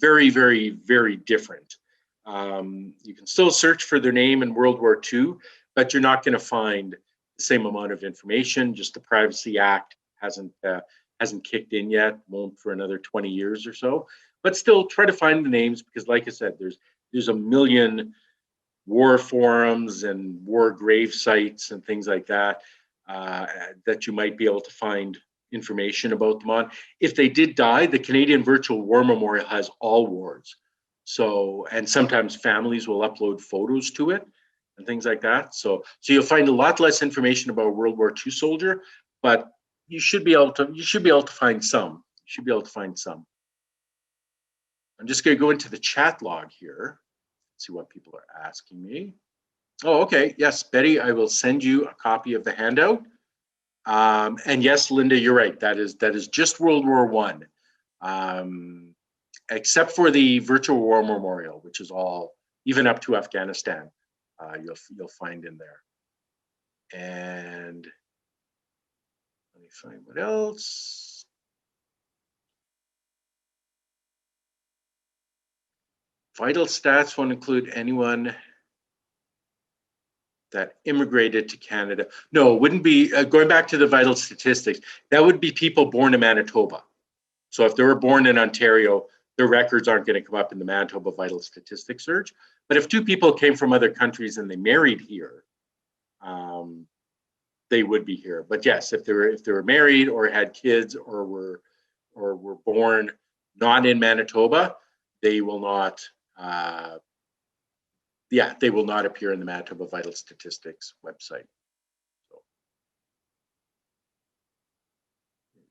very, very, very different. You can still search for their name in World War II, but you're not going to find the same amount of information. Just the Privacy Act hasn't kicked in yet, won't for another 20 years or so. But still try to find the names, because like I said, there's a million war forums and war grave sites and things like that that you might be able to find information about them on. If they did die, the Canadian Virtual War Memorial has all wars. So, and sometimes families will upload photos to it and things like that. So you'll find a lot less information about a World War II soldier, but you should be able to find some. I'm just going to go into the chat log here, see what people are asking me. Oh, okay. Yes, Betty, I will send you a copy of the handout. And yes, Linda, you're right. That is just World War I, except for the Virtual War Memorial, which is all, even up to Afghanistan, you'll find in there. And let me find what else. Vital stats won't include anyone that immigrated to Canada. No, it wouldn't be, going back to the vital statistics, that would be people born in Manitoba. So if they were born in Ontario, their records aren't going to come up in the Manitoba Vital Statistics search. But if two people came from other countries and they married here, they would be here. But yes, if they were married or had kids or were born not in Manitoba, they will not. They will not appear in the Manitoba Vital Statistics website. So,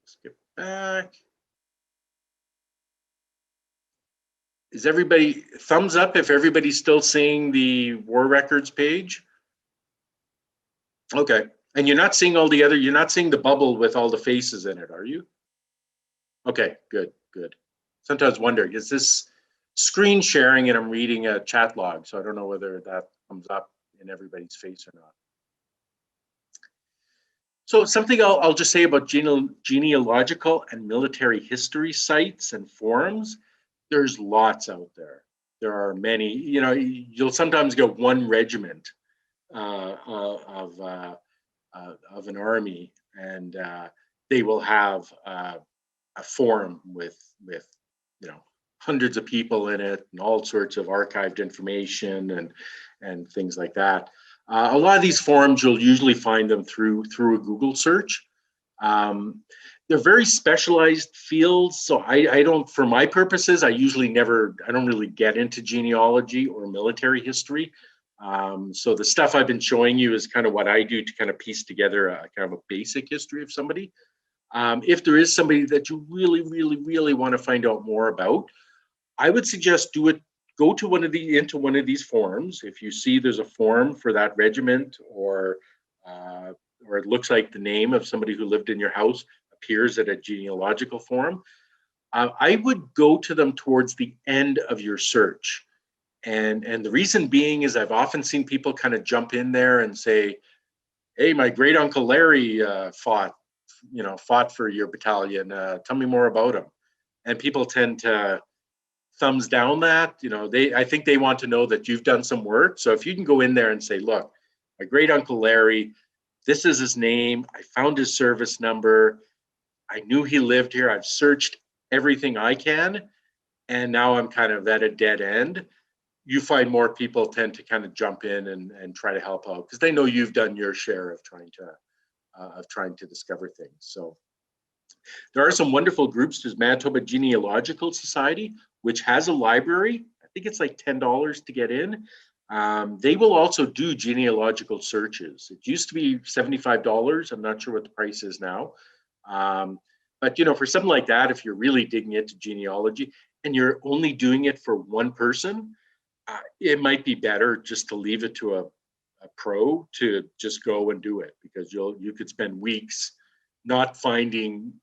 skip back. Is everybody, thumbs up if everybody's still seeing the war records page? Okay, and you're not seeing you're not seeing the bubble with all the faces in it, are you? Okay, good. Sometimes wonder, is this screen sharing and I'm reading a chat log, so I don't know whether that comes up in everybody's face or not. So something I'll just say about genealogical and military history sites and forums, there's lots out there. There are many, you'll sometimes get one regiment of an army, and they will have a forum with hundreds of people in it and all sorts of archived information and things like that. A lot of these forums, you'll usually find them through a Google search. They're very specialized fields, so I don't, for my purposes, I don't really get into genealogy or military history. So the stuff I've been showing you is kind of what I do to kind of piece together a kind of a basic history of somebody. If there is somebody that you really, really, really want to find out more about, I would suggest go to into one of these forums. If you see there's a forum for that regiment, or it looks like the name of somebody who lived in your house appears at a genealogical forum, I would go to them towards the end of your search. And the reason being is I've often seen people kind of jump in there and say, hey, my great uncle Larry fought for your battalion. Tell me more about him. And people tend to thumbs down that, I think they want to know that you've done some work. So if you can go in there and say, look, my great uncle Larry, this is his name, I found his service number, I knew he lived here. I've searched everything I can, and now I'm kind of at a dead end. You find more people tend to kind of jump in and try to help out because they know you've done your share of trying to discover things. So there are some wonderful groups. There's Manitoba Genealogical Society, which has a library. I think it's like $10 to get in. They will also do genealogical searches. It used to be $75. I'm not sure what the price is now. But for something like that, if you're really digging into genealogy and you're only doing it for one person, it might be better just to leave it to a pro to just go and do it, because you could spend weeks not finding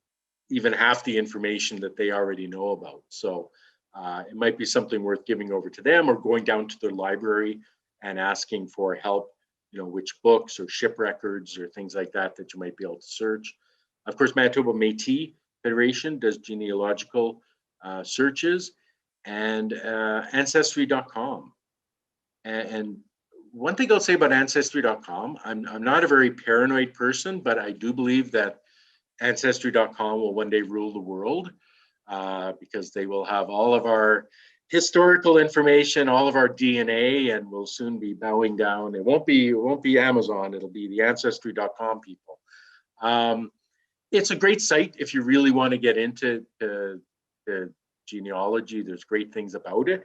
even half the information that they already know about. So it might be something worth giving over to them, or going down to their library and asking for help, which books or ship records or things like that you might be able to search. Of course, Manitoba Métis Federation does genealogical searches, and Ancestry.com. And one thing I'll say about Ancestry.com, I'm not a very paranoid person, but I do believe that Ancestry.com will one day rule the world, because they will have all of our historical information, all of our DNA, and we'll soon be bowing down. It won't be Amazon, it'll be the Ancestry.com people. It's a great site if you really want to get into genealogy. There's great things about it,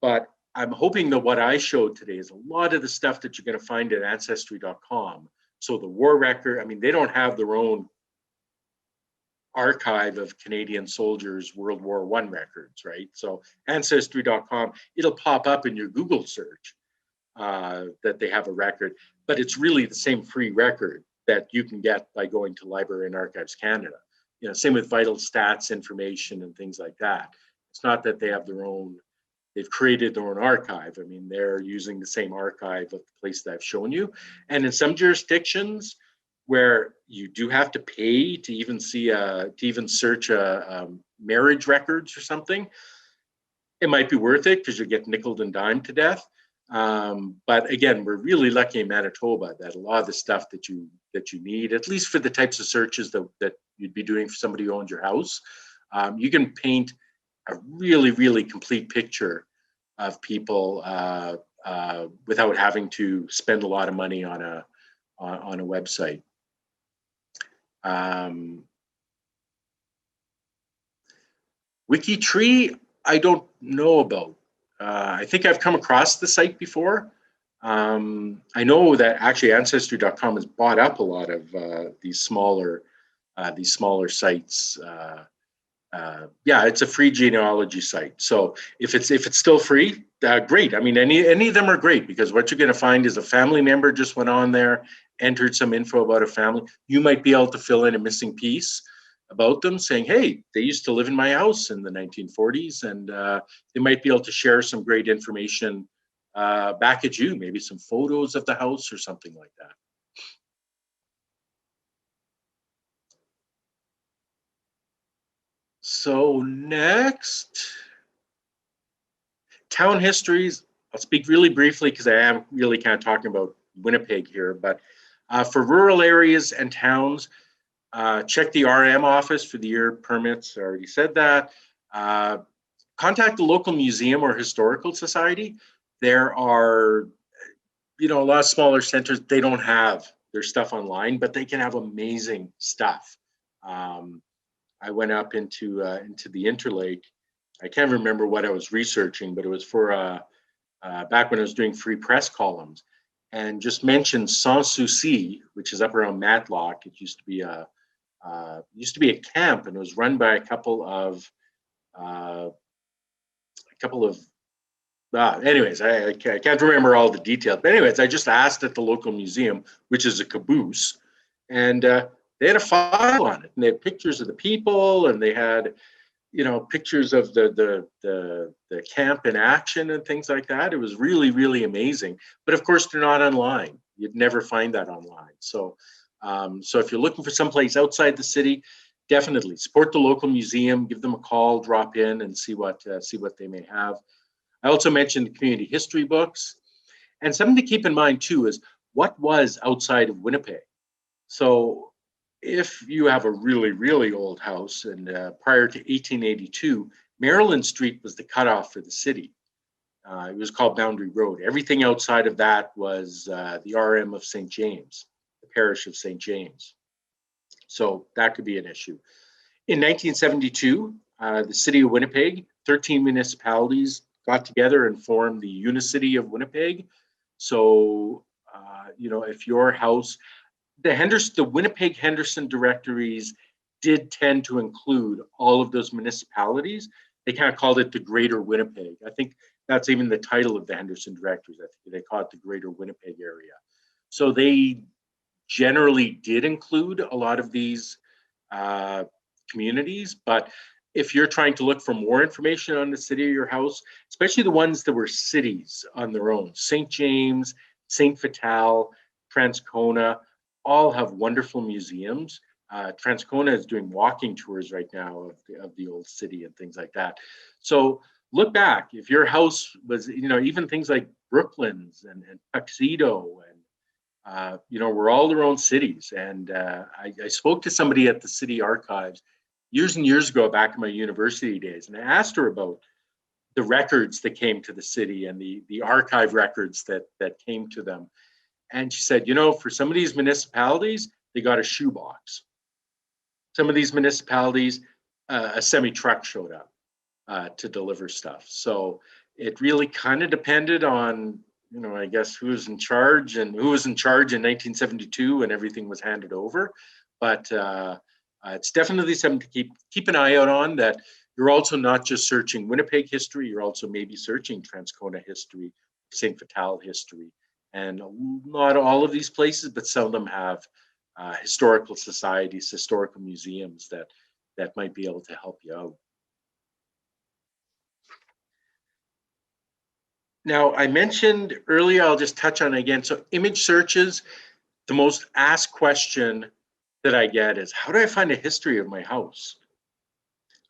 but I'm hoping that what I showed today is a lot of the stuff that you're going to find at Ancestry.com. So the war record, they don't have their own archive of Canadian soldiers' World War I records, right? So Ancestry.com, it'll pop up in your Google search that they have a record, but it's really the same free record that you can get by going to Library and Archives Canada. Same with vital stats information and things like that. It's not that they have their own, they've created their own archive. They're using the same archive of the place that I've shown you. And in some jurisdictions where you do have to pay to even search marriage records or something, it might be worth it because you get nickeled and dimed to death. But again, we're really lucky in Manitoba that a lot of the stuff that you need, at least for the types of searches that you'd be doing for somebody who owns your house, you can paint a really, really complete picture of people without having to spend a lot of money on a website. WikiTree, I don't know about. I think I've come across the site before. I know that actually Ancestry.com has bought up a lot of these smaller sites. Yeah, it's a free genealogy site. So if it's still free, great. Any of them are great, because what you're going to find is a family member just went on there, entered some info about a family. You might be able to fill in a missing piece about them, saying, hey, they used to live in my house in the 1940s, and they might be able to share some great information back at you, maybe some photos of the house or something like that. So next, town histories. I'll speak really briefly because I am really kind of talking about Winnipeg here, but for rural areas and towns, check the RM office for the year permits. I already said that. Contact the local museum or historical society. There are, a lot of smaller centers, they don't have their stuff online, but they can have amazing stuff. I went up into the Interlake. I can't remember what I was researching, but it was for back when I was doing free press columns, and just mentioned Census, which is up around Matlock. It used to be a camp, and it was run by a couple of anyways, I can't remember all the details. But anyways, I just asked at the local museum, which is a caboose, and they had a file on it, and they had pictures of the people, and they had, pictures of the camp in action and things like that. It was really, really amazing. But of course, they're not online. You'd never find that online. So, so if you're looking for someplace outside the city, definitely support the local museum. Give them a call, drop in, and see what they may have. I also mentioned community history books, and something to keep in mind too is what was outside of Winnipeg. So if you have a really, really old house, and prior to 1882, Maryland Street was the cutoff for the city. It was called Boundary Road. Everything outside of that was the RM of St. James, the parish of St. James. So that could be an issue. In 1972, the city of Winnipeg, 13 municipalities got together and formed the Unicity of Winnipeg. So, if your house, the Winnipeg Henderson directories did tend to include all of those municipalities. They kind of called it the Greater Winnipeg. I think that's even the title of the Henderson directories. I think they call it the Greater Winnipeg area. So they generally did include a lot of these communities, but if you're trying to look for more information on the city of your house, especially the ones that were cities on their own, St. James, St. Vital, Transcona, all have wonderful museums. Transcona is doing walking tours right now of the old city and things like that. So look back, if your house was, even things like Brooklands and Tuxedo and we're all their own cities. And I spoke to somebody at the city archives years and years ago, back in my university days, and I asked her about the records that came to the city and the archive records that came to them. And she said, for some of these municipalities, they got a shoebox. Some of these municipalities, a semi-truck showed up to deliver stuff. So it really kind of depended on, I guess, who was in charge and who was in charge in 1972 when everything was handed over. But it's definitely something to keep an eye out on, that you're also not just searching Winnipeg history, you're also maybe searching Transcona history, St. Vital history. And not all of these places, but some of them have historical societies, historical museums that might be able to help you out. Now, I mentioned earlier, I'll just touch on it again. So image searches, the most asked question that I get is, how do I find a history of my house?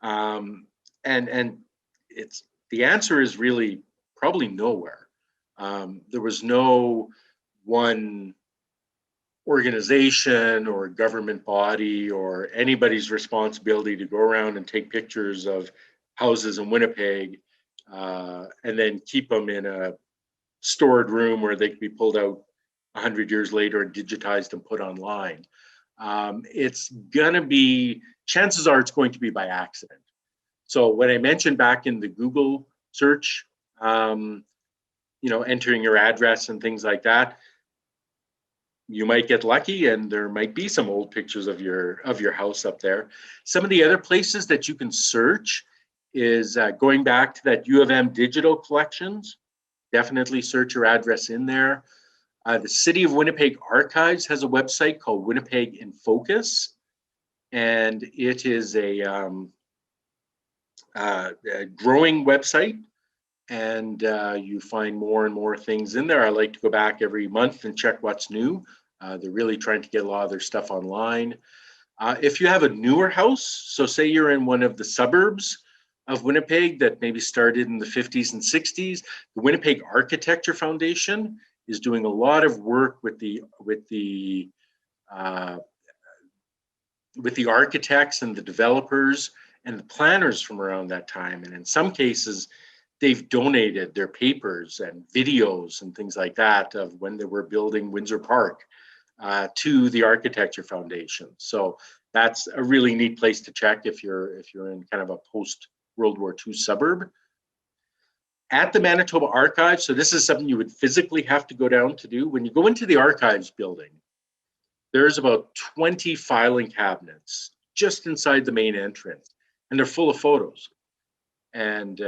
And it's, the answer is really probably nowhere. There was no one organization or government body or anybody's responsibility to go around and take pictures of houses in Winnipeg and then keep them in a stored room where they can be pulled out 100 years later and digitized and put online. It's going to be, chances are it's going to be by accident. So when I mentioned back in the Google search, entering your address and things like that, you might get lucky and there might be some old pictures of your house up there. Some of the other places that you can search is going back to that U of M digital collections. Definitely search your address in there. The City of Winnipeg Archives has a website called Winnipeg in Focus, and it is a growing website, and you find more and more things in there. I like to go back every month and check what's new. They're really trying to get a lot of their stuff online. If you have a newer house, so say you're in one of the suburbs of Winnipeg that maybe started in the 50s and 60s, the Winnipeg Architecture Foundation is doing a lot of work with the architects and the developers and the planners from around that time. And in some cases, they've donated their papers and videos and things like that of when they were building Windsor Park to the Architecture Foundation. So that's a really neat place to check if you're in kind of a post-World War II suburb. At the Manitoba Archives, so this is something you would physically have to go down to do. When you go into the archives building, there's about 20 filing cabinets just inside the main entrance, and they're full of photos. And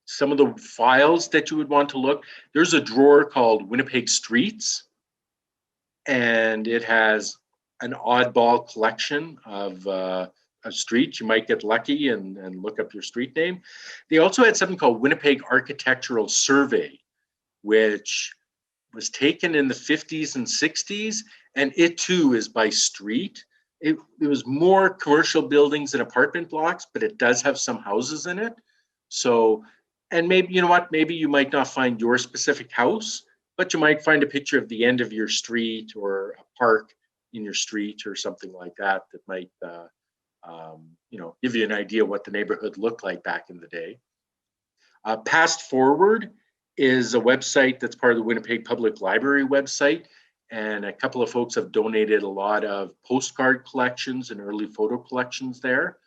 some of the files that you would want to look, there's a drawer called Winnipeg Streets, and it has an oddball collection of streets. You might get lucky and look up your street name. They also had something called Winnipeg Architectural Survey, which was taken in the 50s and 60s, and it too is by street. It was more commercial buildings and apartment blocks, but it does have some houses in it. So, and maybe, you know what, maybe you might not find your specific house, but you might find a picture of the end of your street or a park, in your street or something like that that might give you an idea what the neighborhood looked like back in the day. Past Forward is a website that's part of the Winnipeg Public Library website, and a couple of folks have donated a lot of postcard collections and early photo collections there.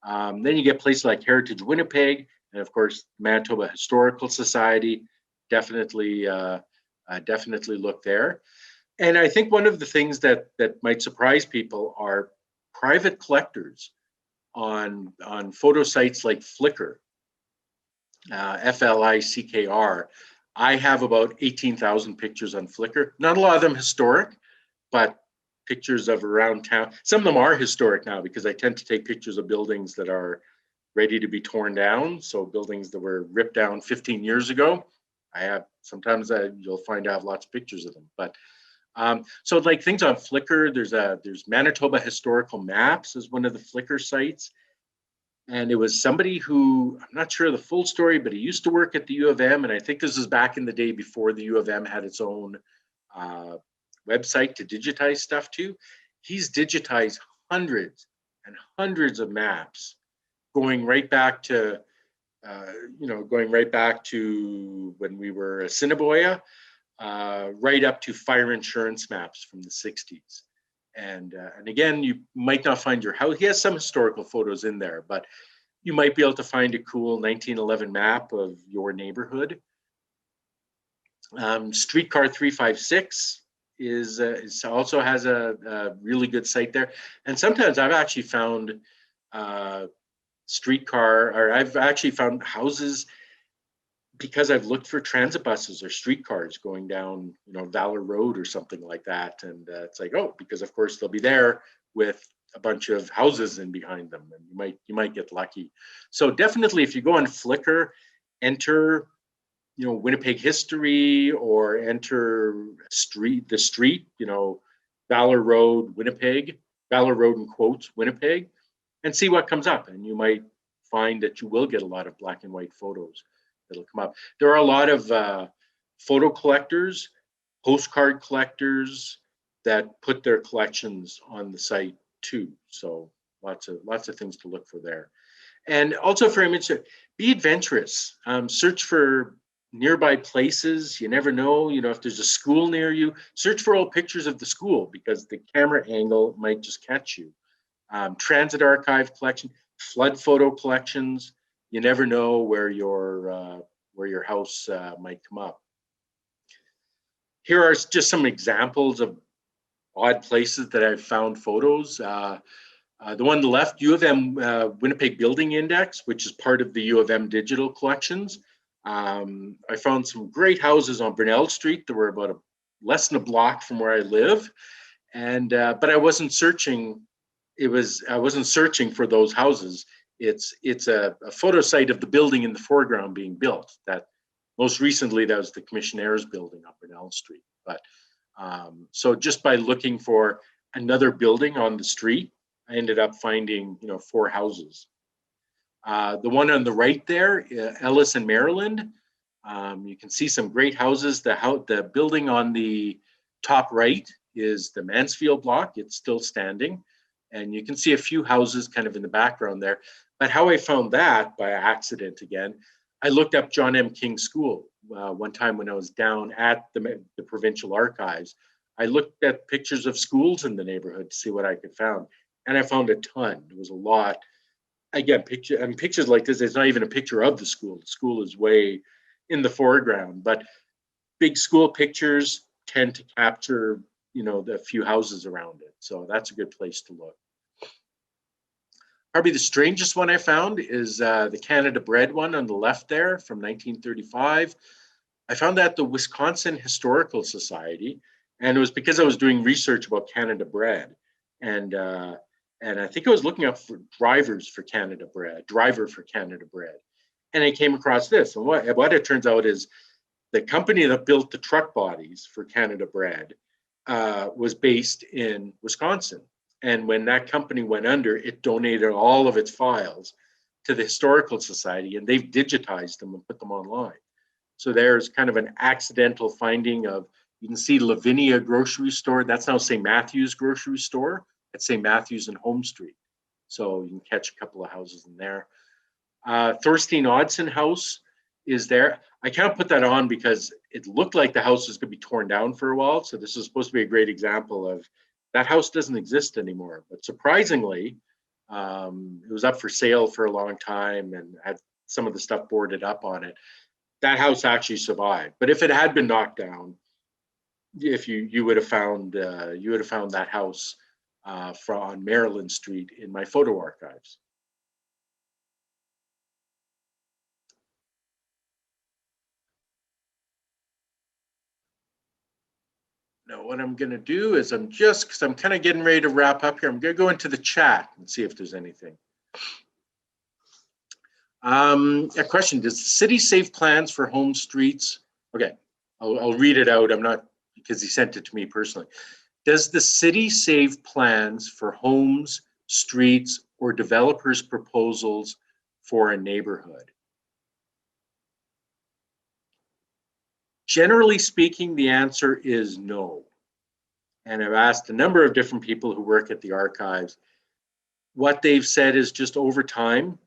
Then you get places like Heritage Winnipeg, and of course Manitoba Historical Society. Definitely look there. And I think one of the things that might surprise people are private collectors on photo sites like Flickr, FLICKR. I have about 18,000 pictures on Flickr. Not a lot of them historic, but pictures of around town. Some of them are historic now because I tend to take pictures of buildings that are ready to be torn down. So buildings that were ripped down 15 years ago. I have, sometimes you'll find I have lots of pictures of them. But so like things on Flickr, there's Manitoba Historical Maps is one of the Flickr sites. And it was somebody who, I'm not sure of the full story, but he used to work at the U of M. And I think this is back in the day before the U of M had its own website to digitize stuff to. He's digitized hundreds and hundreds of maps going right back to, when we were Assiniboia, right up to fire insurance maps from the 60s. And again, you might not find your house. He has some historical photos in there, but you might be able to find a cool 1911 map of your neighborhood. Streetcar 356 is also has a really good site there. And sometimes I've actually found I've actually found houses because I've looked for transit buses or streetcars going down, Valor Road or something like that. And it's like, oh, because of course they'll be there with a bunch of houses in behind them, and you might get lucky. So definitely, if you go on Flickr, enter, Winnipeg history, or enter the street, Valor Road, Winnipeg, Valor Road in quotes, Winnipeg, and see what comes up. And you might find that you will get a lot of black and white photos that'll come up. There are a lot of photo collectors, postcard collectors that put their collections on the site too. So lots of things to look for there. And also for image, be adventurous. Search for nearby places. You never know, if there's a school near you, search for old pictures of the school because the camera angle might just catch you. Transit archive collection, flood photo collections. You never know where your house might come up. Here are just some examples of odd places that I've found photos. The one on the left, U of M Winnipeg Building Index, which is part of the U of M digital collections. I found some great houses on Brunel Street that were about less than a block from where I live, and but I wasn't searching. I wasn't searching for those houses. It's a photo site of the building in the foreground being built. That most recently that was the Commissioner's building up in Elm Street. But so just by looking for another building on the street, I ended up finding 4 houses. The one on the right there, Ellis and Maryland, you can see some great houses. The building on the top right is the Mansfield block. It's still standing. And you can see a few houses kind of in the background there. But how I found that by accident again, I looked up John M. King School one time when I was down at the provincial archives. I looked at pictures of schools in the neighborhood to see what I could find. And I found a ton. There was a lot. Again, pictures like this, it's not even a picture of the school. The school is way in the foreground. But big school pictures tend to capture the few houses around it. So that's a good place to look. Probably the strangest one I found is the Canada Bread one on the left there from 1935. I found that at the Wisconsin Historical Society, and it was because I was doing research about Canada Bread. And I think I was looking up for driver for Canada Bread. And I came across this. And what it turns out is the company that built the truck bodies for Canada Bread was based in Wisconsin. And when that company went under, it donated all of its files to the Historical Society, and they've digitized them and put them online. So there's kind of an accidental finding of You can see Lavinia grocery store. That's now St. Matthew's grocery store at St. Matthew's and Home Street. So you can catch a couple of houses in there. Thorstein Odson house is there. I can't put that on because it looked like the house was going to be torn down for a while. So this is supposed to be a great example of that house doesn't exist anymore. But surprisingly, it was up for sale for a long time and had some of the stuff boarded up on it. That house actually survived. But if it had been knocked down, if you would have found that house on Maryland Street in my photo archives. Now, what I'm going to do is because I'm kind of getting ready to wrap up here, I'm going to go into the chat and see if there's anything. A question, does the city save plans for home streets? Okay, I'll read it out. I'm not, because he sent it to me personally. Does the city save plans for homes, streets, or developers' proposals for a neighborhood? Generally speaking, the answer is no. And I've asked a number of different people who work at the archives. What they've said is just over time,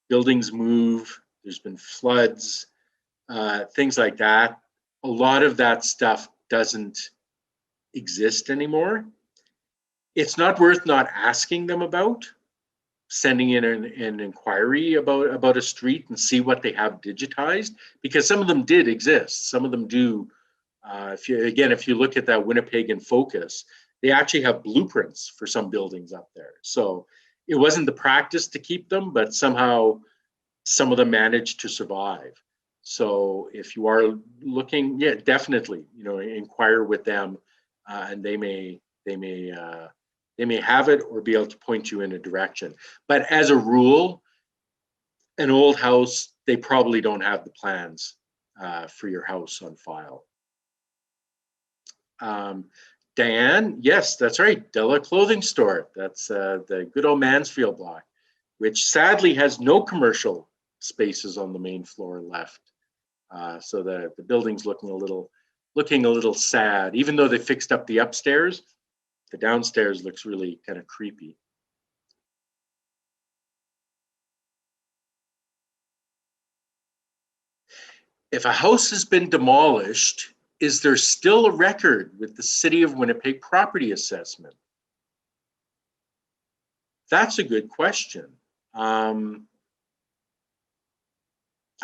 buildings move, there's been floods, things like that. A lot of that stuff doesn't exist anymore. It's not worth not asking them about, sending in an inquiry about a street and see what they have digitized, because some of them did exist. Some of them do. If you look at that Winnipeg in Focus, they actually have blueprints for some buildings up there. So it wasn't the practice to keep them, but somehow some of them managed to survive. So if you are looking, yeah, definitely, inquire with them, and they may have it or be able to point you in a direction. But as a rule, an old house, they probably don't have the plans for your house on file. Diane, yes, that's right. Della Clothing Store. That's the good old Mansfield block, which sadly has no commercial spaces on the main floor left. So the building's looking a little sad. Even though they fixed up the upstairs, the downstairs looks really kind of creepy. If a house has been demolished, is there still a record with the City of Winnipeg property assessment? That's a good question. I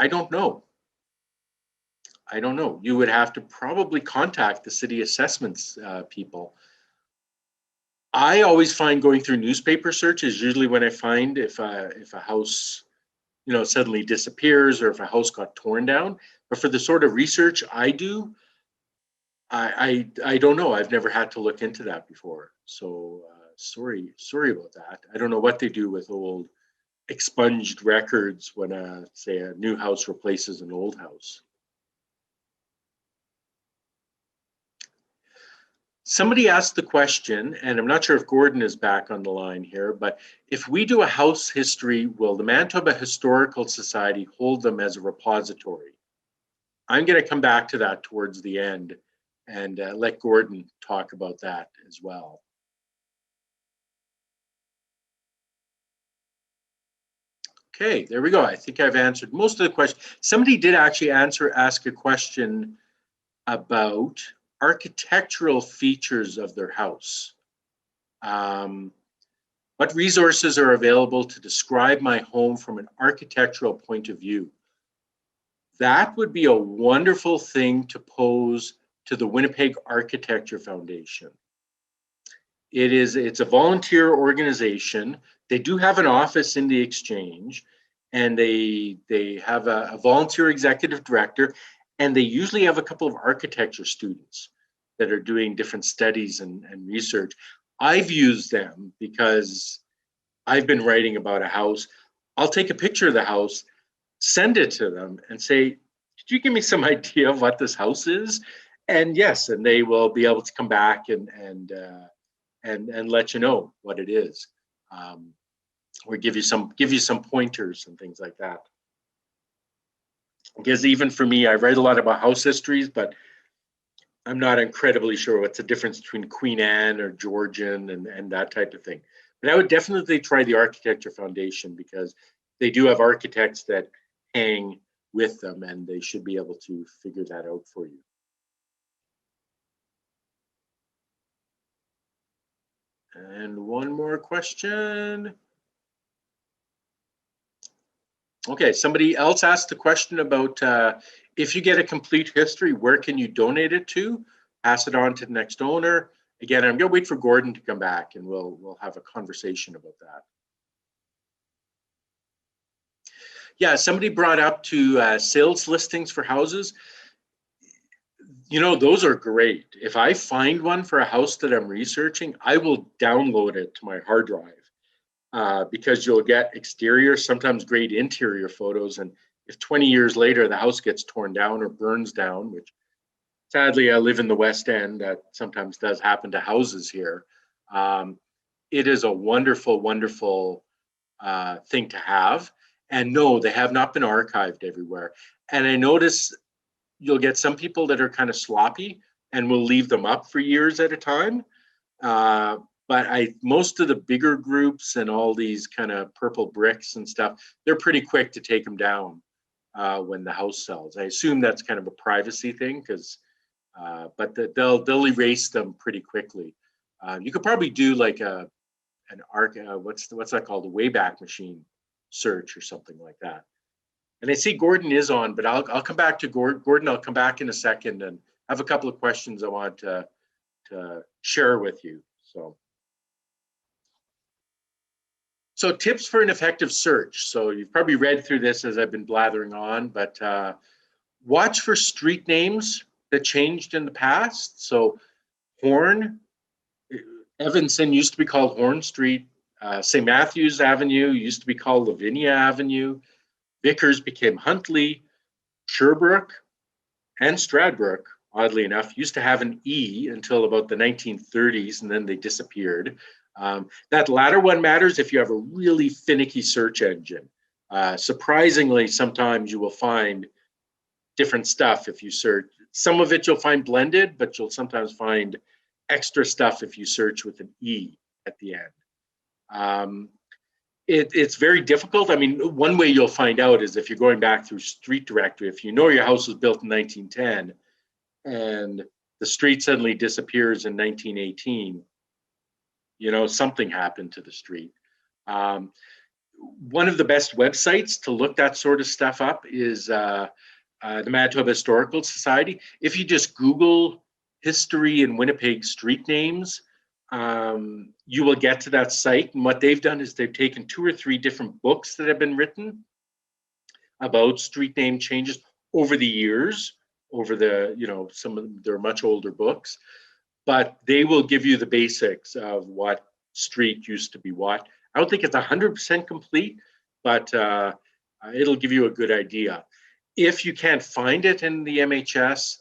don't know. You would have to probably contact the city assessments people. I always find going through newspaper searches usually when I find if a house, suddenly disappears or if a house got torn down. But for the sort of research I do, I don't know. I've never had to look into that before. So sorry about that. I don't know what they do with old expunged records when say a new house replaces an old house. Somebody asked the question, and I'm not sure if Gordon is back on the line here, but if we do a house history, will the Manitoba Historical Society hold them as a repository? I'm going to come back to that towards the end and let Gordon talk about that as well. Okay, there we go. I think I've answered most of the questions. Somebody did actually ask a question about architectural features of their house. What resources are available to describe my home from an architectural point of view? That would be a wonderful thing to pose to the Winnipeg Architecture Foundation. It's a volunteer organization. They do have an office in the Exchange, and they have a volunteer executive director, and they usually have a couple of architecture students that are doing different studies and research. I've used them because I've been writing about a house. I'll take a picture of the house, send it to them and say, could you give me some idea of what this house is? And yes, and they will be able to come back and let you know what it is, or give you some pointers and things like that. Because even for me, I write a lot about house histories, but I'm not incredibly sure what's the difference between Queen Anne or Georgian and that type of thing. But I would definitely try the Architecture Foundation, because they do have architects that hang with them, and they should be able to figure that out for you. And one more question. Okay, somebody else asked a question about if you get a complete history, where can you donate it to? Pass it on to the next owner. Again, I'm gonna wait for Gordon to come back, and we'll have a conversation about that. Yeah, somebody brought up to sales listings for houses. You know, those are great. If I find one for a house that I'm researching, I will download it to my hard drive, because you'll get exterior, sometimes great interior photos. And if 20 years later the house gets torn down or burns down, which sadly I live in the West End, that sometimes does happen to houses here, it is a wonderful, wonderful thing to have. And no, they have not been archived everywhere. And I notice you'll get some people that are kind of sloppy and will leave them up for years at a time. But most of the bigger groups and all these kind of purple bricks and stuff, they're pretty quick to take them down when the house sells. I assume that's kind of a privacy thing, but they'll erase them pretty quickly. You could probably do like what's that called, a Wayback Machine search or something like that. And I see Gordon is on, but I'll come back to Gordon. I'll come back in a second and have a couple of questions I want to share with you. So tips for an effective search. So you've probably read through this as I've been blathering on, but watch for street names that changed in the past. So Horn, Evanston used to be called Horn Street. St. Matthews Avenue used to be called Lavinia Avenue. Vickers became Huntley. Sherbrooke and Stradbroke, oddly enough, used to have an E until about the 1930s, and then they disappeared. That latter one matters if you have a really finicky search engine. Surprisingly, sometimes you will find different stuff if you search. Some of it you'll find blended, but you'll sometimes find extra stuff if you search with an E at the end. It's very difficult. I mean, one way you'll find out is if you're going back through street directory. If you know your house was built in 1910 and the street suddenly disappears in 1918, you know, something happened to the street. One of the best websites to look that sort of stuff up is the Manitoba Historical Society. If you just Google history in Winnipeg street names, you will get to that site. And what they've done is they've taken 2 or 3 different books that have been written about street name changes over the years, over the, you know, some of them, they're much older books, but they will give you the basics of what street used to be what. I don't think it's 100% complete, but it'll give you a good idea. If you can't find it in the MHS,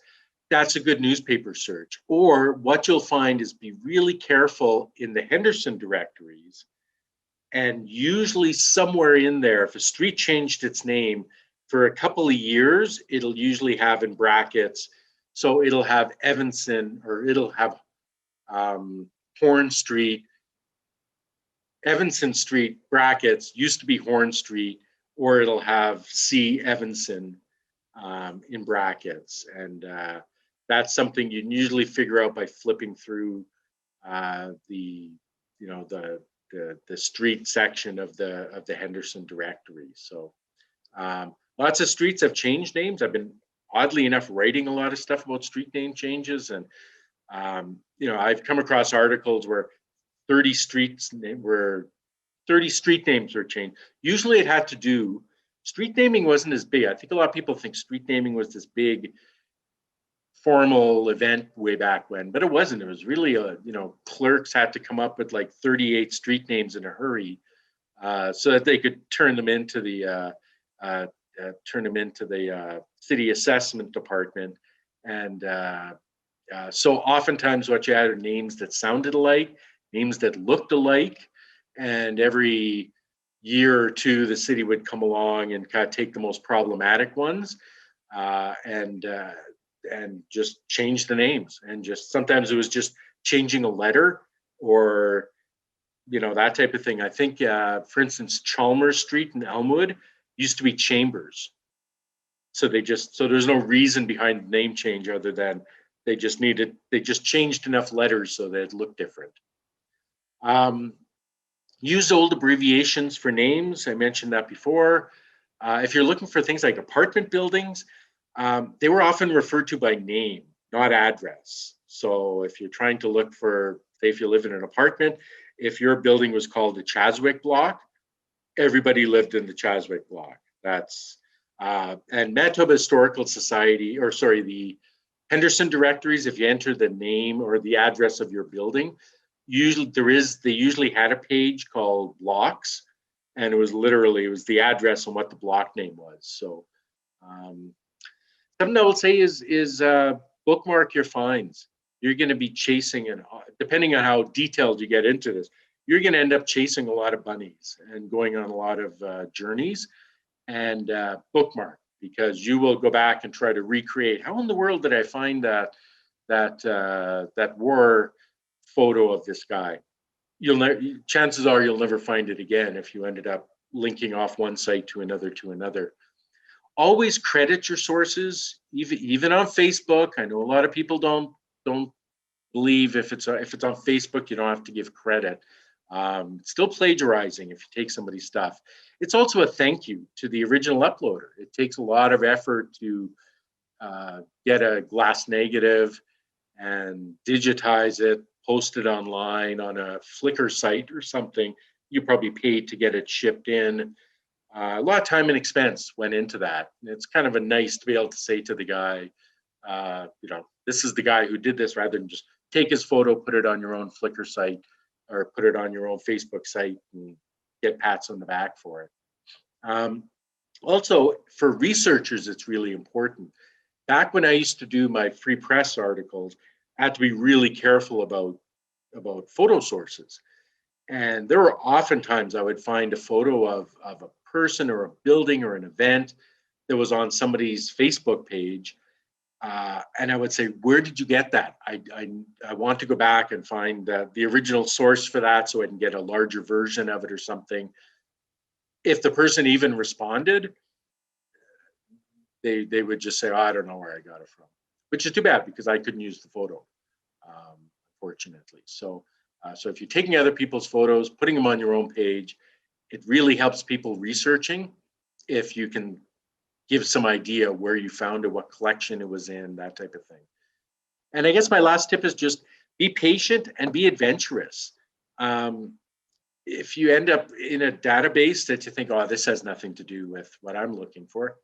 that's a good newspaper search. Or what you'll find is be really careful in the Henderson directories. And usually somewhere in there, if a street changed its name for a couple of years, it'll usually have in brackets. So it'll have Evanston, or it'll have Horn Street, Evanston Street brackets used to be Horn Street, or it'll have C. Evanston in brackets. And that's something you usually figure out by flipping through the street section of the Henderson directory. So lots of streets have changed names. I've been, oddly enough, writing a lot of stuff about street name changes, and I've come across articles where 30 street names were changed. Usually it had to do, street naming wasn't as big. I think a lot of people think street naming was this big formal event way back when, but it wasn't. It was really clerks had to come up with like 38 street names in a hurry so that they could turn them into the city assessment department. And so oftentimes what you had are names that sounded alike, names that looked alike, and every year or two the city would come along and kind of take the most problematic ones. just change the names, and just sometimes it was just changing a letter or that type of thing. I think for instance, Chalmers Street in Elmwood used to be Chambers. So there's no reason behind the name change other than they just changed enough letters so that it looked different. Use old abbreviations for names. I mentioned that before. If you're looking for things like apartment buildings, they were often referred to by name, not address. So if you're trying to look for, say, if you live in an apartment, if your building was called the Chaswick Block, everybody lived in the Chaswick Block. That's and Manitoba Historical Society, or sorry, the Henderson directories, if you enter the name or the address of your building, they usually had a page called blocks, and it was the address and what the block name was. So something I will say is bookmark your finds. You're going to be chasing, and depending on how detailed you get into this, you're going to end up chasing a lot of bunnies and going on a lot of journeys. And bookmark, because you will go back and try to recreate. How in the world did I find that war photo of this guy? Chances are you'll never find it again if you ended up linking off one site to another. Always credit your sources, even on Facebook. I know a lot of people don't believe if it's on Facebook you don't have to give credit. Still plagiarizing if you take somebody's stuff. It's also a thank you to the original uploader. It takes a lot of effort to get a glass negative and digitize it, post it online on a Flickr site or something. You probably paid to get it shipped in. A lot of time and expense went into that. And it's kind of nice to be able to say to the guy, this is the guy who did this, rather than just take his photo, put it on your own Flickr site, or put it on your own Facebook site and get pats on the back for it. Also, for researchers, it's really important. Back when I used to do my free press articles, I had to be really careful about photo sources. And there were often times I would find a photo of a person or a building or an event that was on somebody's Facebook page. And I would say, where did you get that? I want to go back and find the original source for that so I can get a larger version of it or something. If the person even responded, they would just say, I don't know where I got it from, which is too bad because I couldn't use the photo, unfortunately. So if you're taking other people's photos, putting them on your own page, it really helps people researching if you can give some idea where you found it, what collection it was in, that type of thing. And I guess my last tip is just be patient and be adventurous. If you end up in a database that you think, oh, this has nothing to do with what I'm looking for,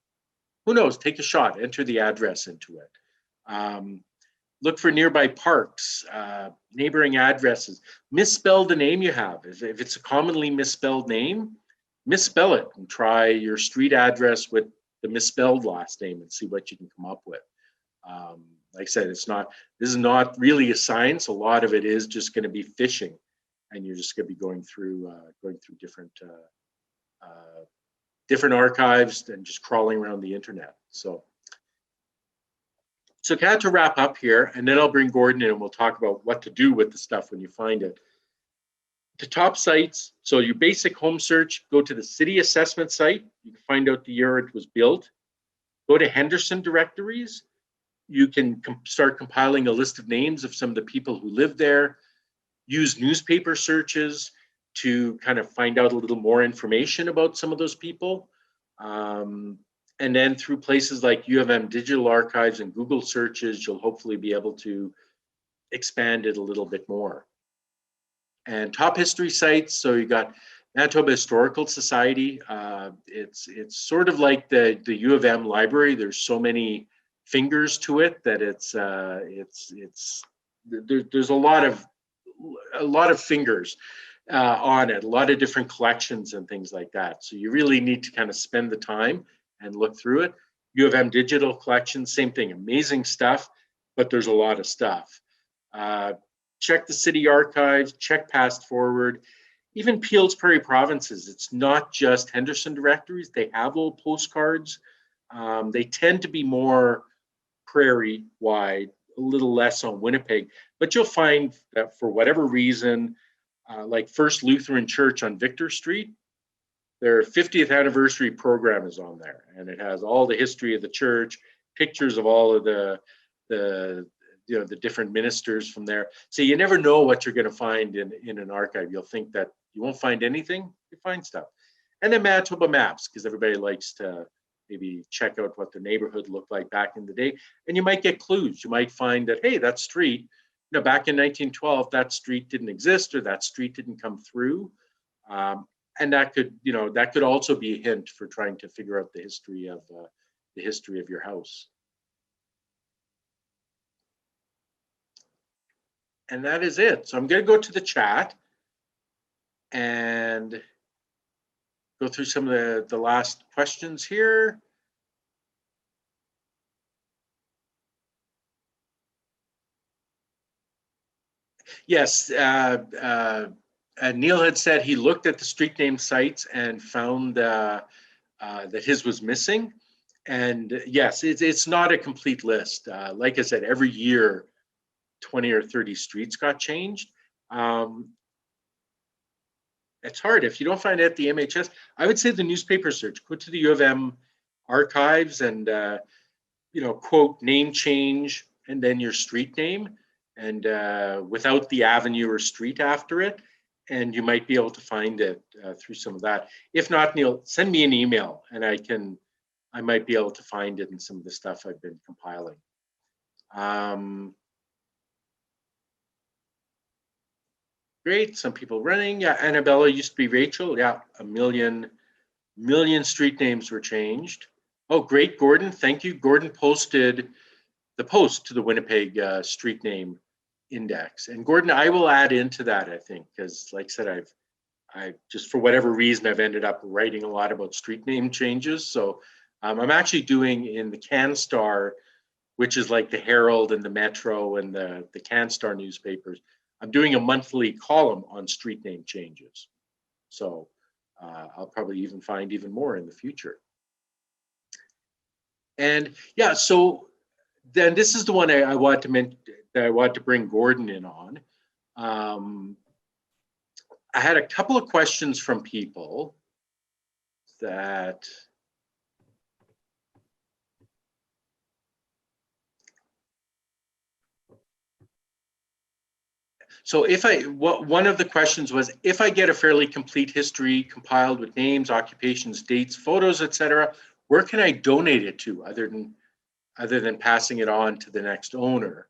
who knows? Take a shot, enter the address into it. Look for nearby parks, neighboring addresses. Misspell the name you have. If it's a commonly misspelled name, misspell it and try your street address with the misspelled last name and see what you can come up with. Like I said, this is not really a science. A lot of it is just going to be fishing, and you're just going to be going through different archives and just crawling around the internet. So kind of to wrap up here, and then I'll bring Gordon in and we'll talk about what to do with the stuff when you find it. The top sites, so your basic home search, go to the city assessment site. You can find out the year it was built. Go to Henderson directories. You can start compiling a list of names of some of the people who live there. Use newspaper searches to kind of find out a little more information about some of those people. And then through places like U of M Digital Archives and Google searches, you'll hopefully be able to expand it a little bit more. And top history sites, so you got Manitoba Historical Society. It's sort of like the U of M library. There's so many fingers to it that there's a lot of fingers on it, a lot of different collections and things like that. So you really need to kind of spend the time and look through it. U of M Digital Collection, same thing, amazing stuff, but there's a lot of stuff. Check the city archives, check past forward, even Peel's Prairie Provinces. It's not just Henderson directories. They have little postcards. They tend to be more Prairie wide, a little less on Winnipeg. But you'll find that for whatever reason, like First Lutheran Church on Victor Street, their 50th anniversary program is on there, and it has all the history of the church, pictures of all of the the different ministers from there. So you never know what you're going to find in an archive. You'll think that you won't find anything, you find stuff. And then Manitoba maps, because everybody likes to maybe check out what the neighborhood looked like back in the day. And you might get clues. You might find that, hey, that street, back in 1912, that street didn't exist, or that street didn't come through. And that could also be a hint for trying to figure out the history of your house. And that is it. So I'm going to go to the chat and go through some of the last questions here. Yes, Neil had said he looked at the street name sites and found that his was missing. And yes, it's not a complete list. Like I said, every year, 20 or 30 streets got changed. It's hard. If you don't find it at the MHS, I would say the newspaper search. Go to the U of M archives and, quote, name change, and then your street name, and without the avenue or street after it. And you might be able to find it through some of that. If not, Neil, send me an email, and I might be able to find it in some of the stuff I've been compiling. Great, some people running. Yeah, Annabella used to be Rachel. Yeah, a million street names were changed. Oh, great, Gordon, thank you. Gordon posted the post to the Winnipeg street name index. And Gordon, I will add into that, I think, because like I said, I just, for whatever reason, I've ended up writing a lot about street name changes. So I'm actually doing in the CanStar, which is like the Herald and the Metro and the CanStar newspapers, I'm doing a monthly column on street name changes. So I'll probably even find even more in the future. And yeah, so then this is the one I wanted to mention, that I wanted to bring Gordon in on. I had a couple of questions from people that so one of the questions was, if I get a fairly complete history compiled with names, occupations, dates, photos, etc., where can I donate it to other than passing it on to the next owner?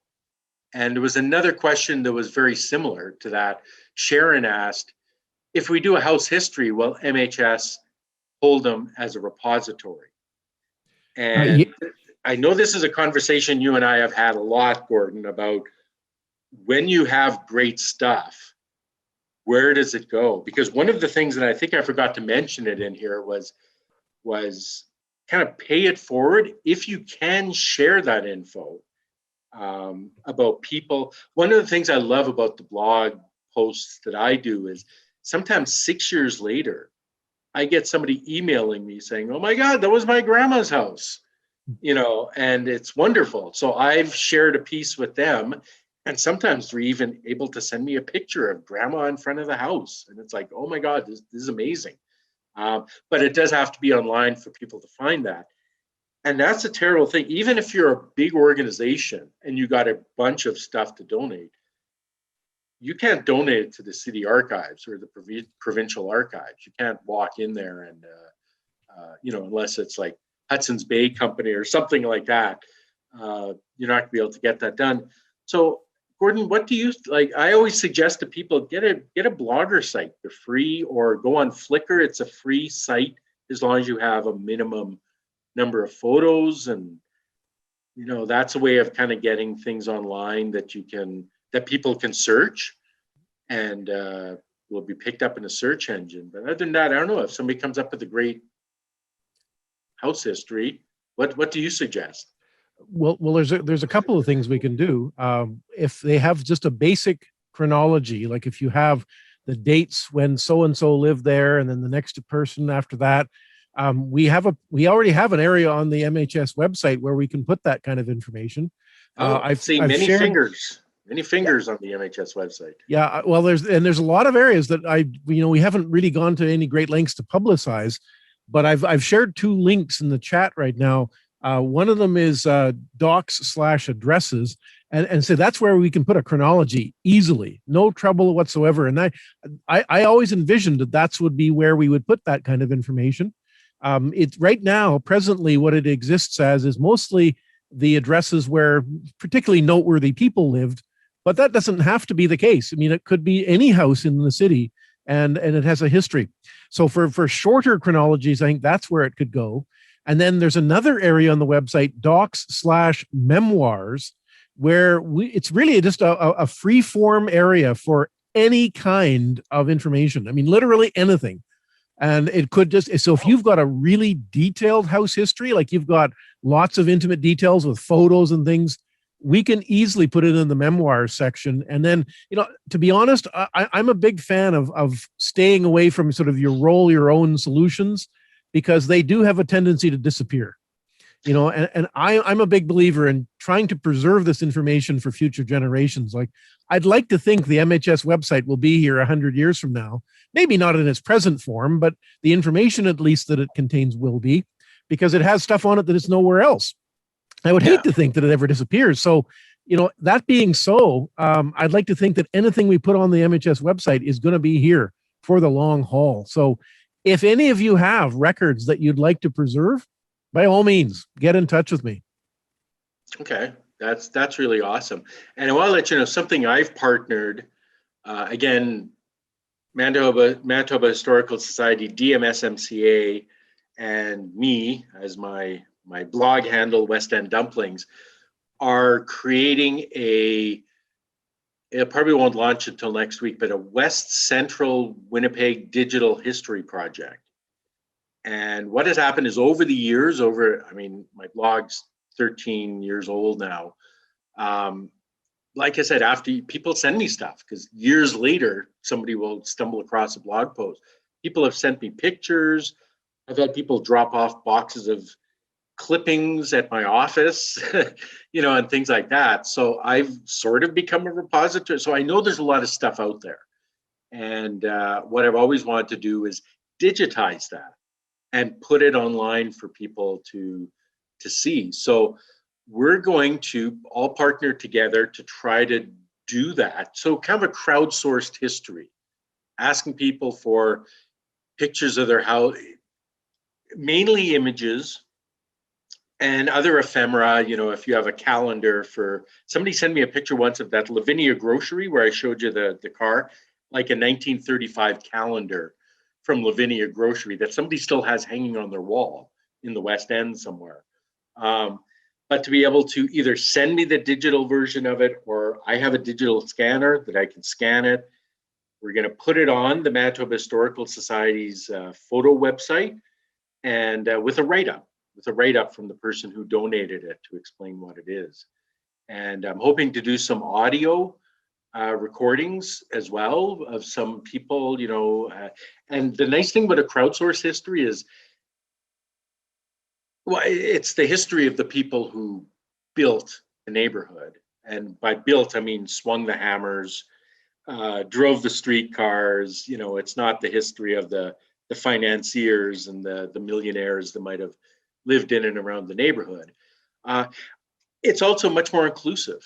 And there was another question that was very similar to that. Sharon asked, if we do a house history, will MHS hold them as a repository? And I know this is a conversation you and I have had a lot, Gordon, about when you have great stuff, where does it go? Because one of the things that I think I forgot to mention it in here was kind of pay it forward if you can share that info about people. One of the things I love about the blog posts that I do is sometimes 6 years later, I get somebody emailing me saying, oh my God, that was my grandma's house, and it's wonderful. So I've shared a piece with them. And sometimes they're even able to send me a picture of grandma in front of the house. And it's like, oh my God, this is amazing. But it does have to be online for people to find that. And that's a terrible thing. Even if you're a big organization and you got a bunch of stuff to donate, you can't donate it to the city archives or the provincial archives. You can't walk in there and, unless it's like Hudson's Bay Company or something like that, you're not gonna be able to get that done. So Gordon, what do you like? I always suggest to people get a blogger site. They're free, or go on Flickr. It's a free site as long as you have a minimum number of photos, and that's a way of kind of getting things online that people can search and will be picked up in a search engine. But other than that, I don't know, if somebody comes up with a great house history, what do you suggest? Well, there's a couple of things we can do. If they have just a basic chronology, like if you have the dates when so-and-so lived there, and then the next person after that, We already have an area on the MHS website where we can put that kind of information. Oh, see, I've many shared. fingers on the MHS website. Yeah, well, there's a lot of areas that we haven't really gone to any great lengths to publicize, but I've shared two links in the chat right now. One of them is docs/addresses, and so that's where we can put a chronology easily, no trouble whatsoever. And I always envisioned that that's would be where we would put that kind of information. It's right now, presently, what it exists as is mostly the addresses where particularly noteworthy people lived. But that doesn't have to be the case. I mean, it could be any house in the city, and it has a history. So for shorter chronologies, I think that's where it could go. And then there's another area on the website, docs/memoirs, where it's really just a free form area for any kind of information. I mean, literally anything. And it could so if you've got a really detailed house history, like you've got lots of intimate details with photos and things, we can easily put it in the memoirs section. And then, to be honest, I'm a big fan of staying away from sort of your own solutions, because they do have a tendency to disappear. And I'm a big believer in trying to preserve this information for future generations. Like, I'd like to think the MHS website will be here 100 years from now, maybe not in its present form, but the information at least that it contains will be, because it has stuff on it that is nowhere else. I would hate to think that it ever disappears. So, that being so, I'd like to think that anything we put on the MHS website is going to be here for the long haul. So if any of you have records that you'd like to preserve, by all means, get in touch with me. Okay, that's really awesome. And I want to let you know something I've partnered, again, Manitoba Historical Society, DMSMCA, and me as my blog handle, West End Dumplings, are creating it probably won't launch until next week, but a West Central Winnipeg digital history project. And what has happened is over the years, my blog's 13 years old now. Like I said, after people send me stuff, because years later, somebody will stumble across a blog post. People have sent me pictures. I've had people drop off boxes of clippings at my office, and things like that. So I've sort of become a repository. So I know there's a lot of stuff out there. And what I've always wanted to do is digitize that and put it online for people to see. So we're going to all partner together to try to do that. So kind of a crowdsourced history, asking people for pictures of their house, mainly images and other ephemera. If you have a calendar somebody sent me a picture once of that Lavinia grocery where I showed you the car, like a 1935 calendar from Lavinia grocery that somebody still has hanging on their wall in the West End somewhere. But to be able to either send me the digital version of it, or I have a digital scanner that I can scan it. We're going to put it on the Manitoba Historical Society's photo website, and with a write-up from the person who donated it to explain what it is. And I'm hoping to do some audio recordings as well of some people, and the nice thing about a crowdsourced history is, well, it's the history of the people who built the neighborhood. And by built, I mean swung the hammers, drove the streetcars. It's not the history of the financiers and the millionaires that might have lived in and around the neighborhood. It's also much more inclusive.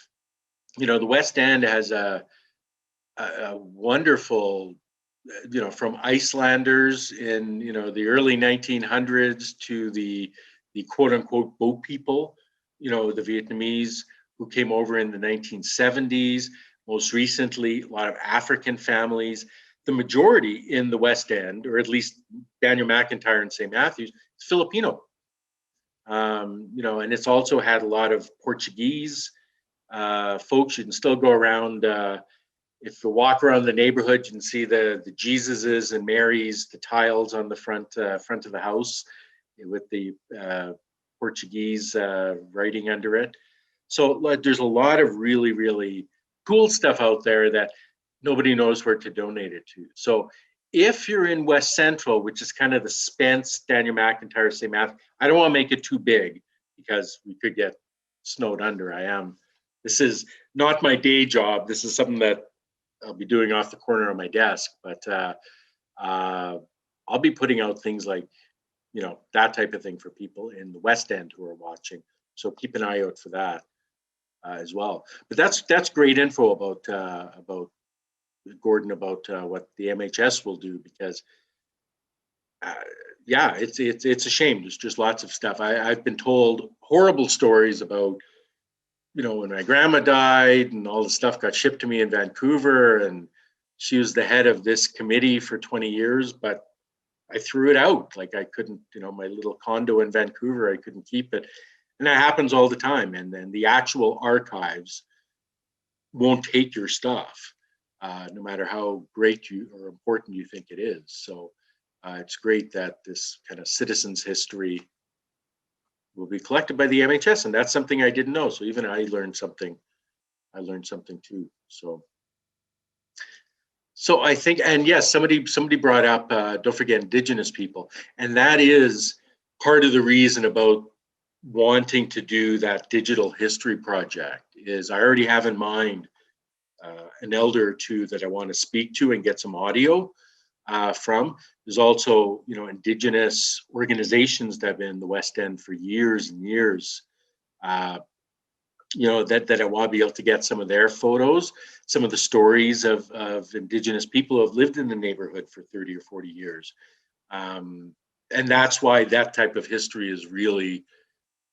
The West End has a wonderful, from Icelanders in, the early 1900s to the quote unquote boat people, the Vietnamese who came over in the 1970s. Most recently, a lot of African families. The majority in the West End, or at least Daniel McIntyre and St. Matthews, is Filipino. And it's also had a lot of Portuguese folks. You can still go around. If you walk around the neighborhood, you can see the Jesuses and Marys, the tiles on the front of the house with the Portuguese writing under it. So there's a lot of really, really cool stuff out there that nobody knows where to donate it to. So if you're in West Central, which is kind of the Spence, Daniel McIntyre, St. Matthew, I don't want to make it too big because we could get snowed under. This is not my day job. This is something that I'll be doing off the corner of my desk, but I'll be putting out things like, that type of thing for people in the West End who are watching. So keep an eye out for that as well. But that's great info about Gordon, about what the MHS will do, because yeah, it's a shame. There's just lots of stuff. I've been told horrible stories about, when my grandma died and all the stuff got shipped to me in Vancouver, and she was the head of this committee for 20 years, but I threw it out. Like I couldn't, my little condo in Vancouver, I couldn't keep it. And that happens all the time. And then the actual archives won't take your stuff, no matter how great you or important you think it is. So it's great that this kind of citizens' history will be collected by the MHS, and that's something I didn't know. So even I learned something. I learned something too. So I think, and yes, somebody brought up, don't forget Indigenous people, and that is part of the reason about wanting to do that digital history project. Is I already have in mind an elder or two that I want to speak to and get some audio from. There's also, Indigenous organizations that have been in the West End for years and years, that I want to be able to get some of their photos, some of the stories of Indigenous people who have lived in the neighborhood for 30 or 40 years. And that's why that type of history is really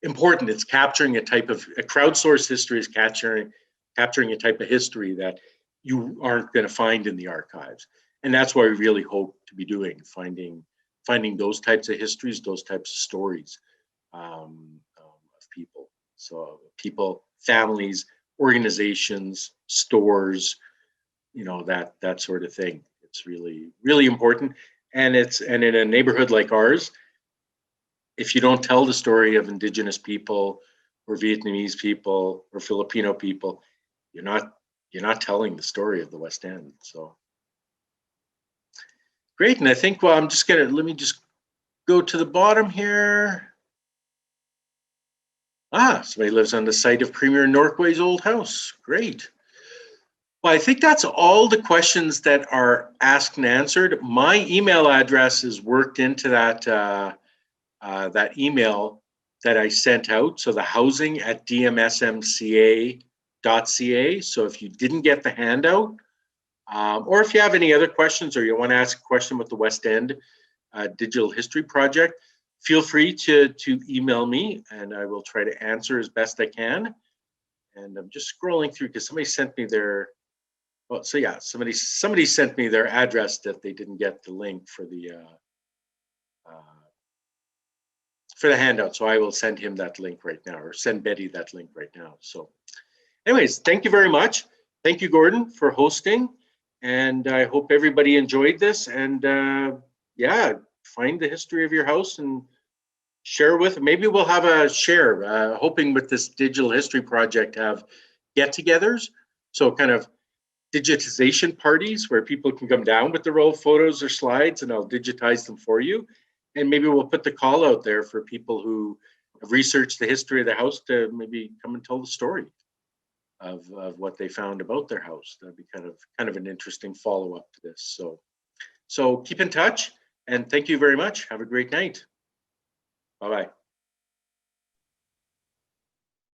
important. It's capturing a crowdsourced history is capturing a type of history that you aren't going to find in the archives. And that's what we really hope to be doing, finding those types of histories, those types of stories of people. So people, families, organizations, stores, that sort of thing. It's really, really important. And in a neighborhood like ours, if you don't tell the story of Indigenous people or Vietnamese people or Filipino people, you're not telling the story of the West End. So great. And I think, well, let me just go to the bottom here. Somebody lives on the site of Premier Norquay's old house. Great. Well, I think that's all the questions that are asked and answered. My email address is worked into that email that I sent out. So the housing@dmsmca.ca. So if you didn't get the handout, or if you have any other questions, or you want to ask a question with the West End Digital History Project, feel free to email me, and I will try to answer as best I can. And I'm just scrolling through because somebody sent me their. Well, so yeah, somebody sent me their address that they didn't get the link for the handout. So I will send him that link right now, or send Betty that link right now. So, anyways, thank you very much. Thank you, Gordon, for hosting. And I hope everybody enjoyed this. And yeah, find the history of your house and share with. Maybe we'll have a share. Hoping with this digital history project have get-togethers. So kind of digitization parties where people can come down with their old photos or slides, and I'll digitize them for you. And maybe we'll put the call out there for people who have researched the history of the house to maybe come and tell the story of what they found about their house. That'd be kind of an interesting follow-up to this. So keep in touch, and thank you very much. Have a great night. Bye-bye.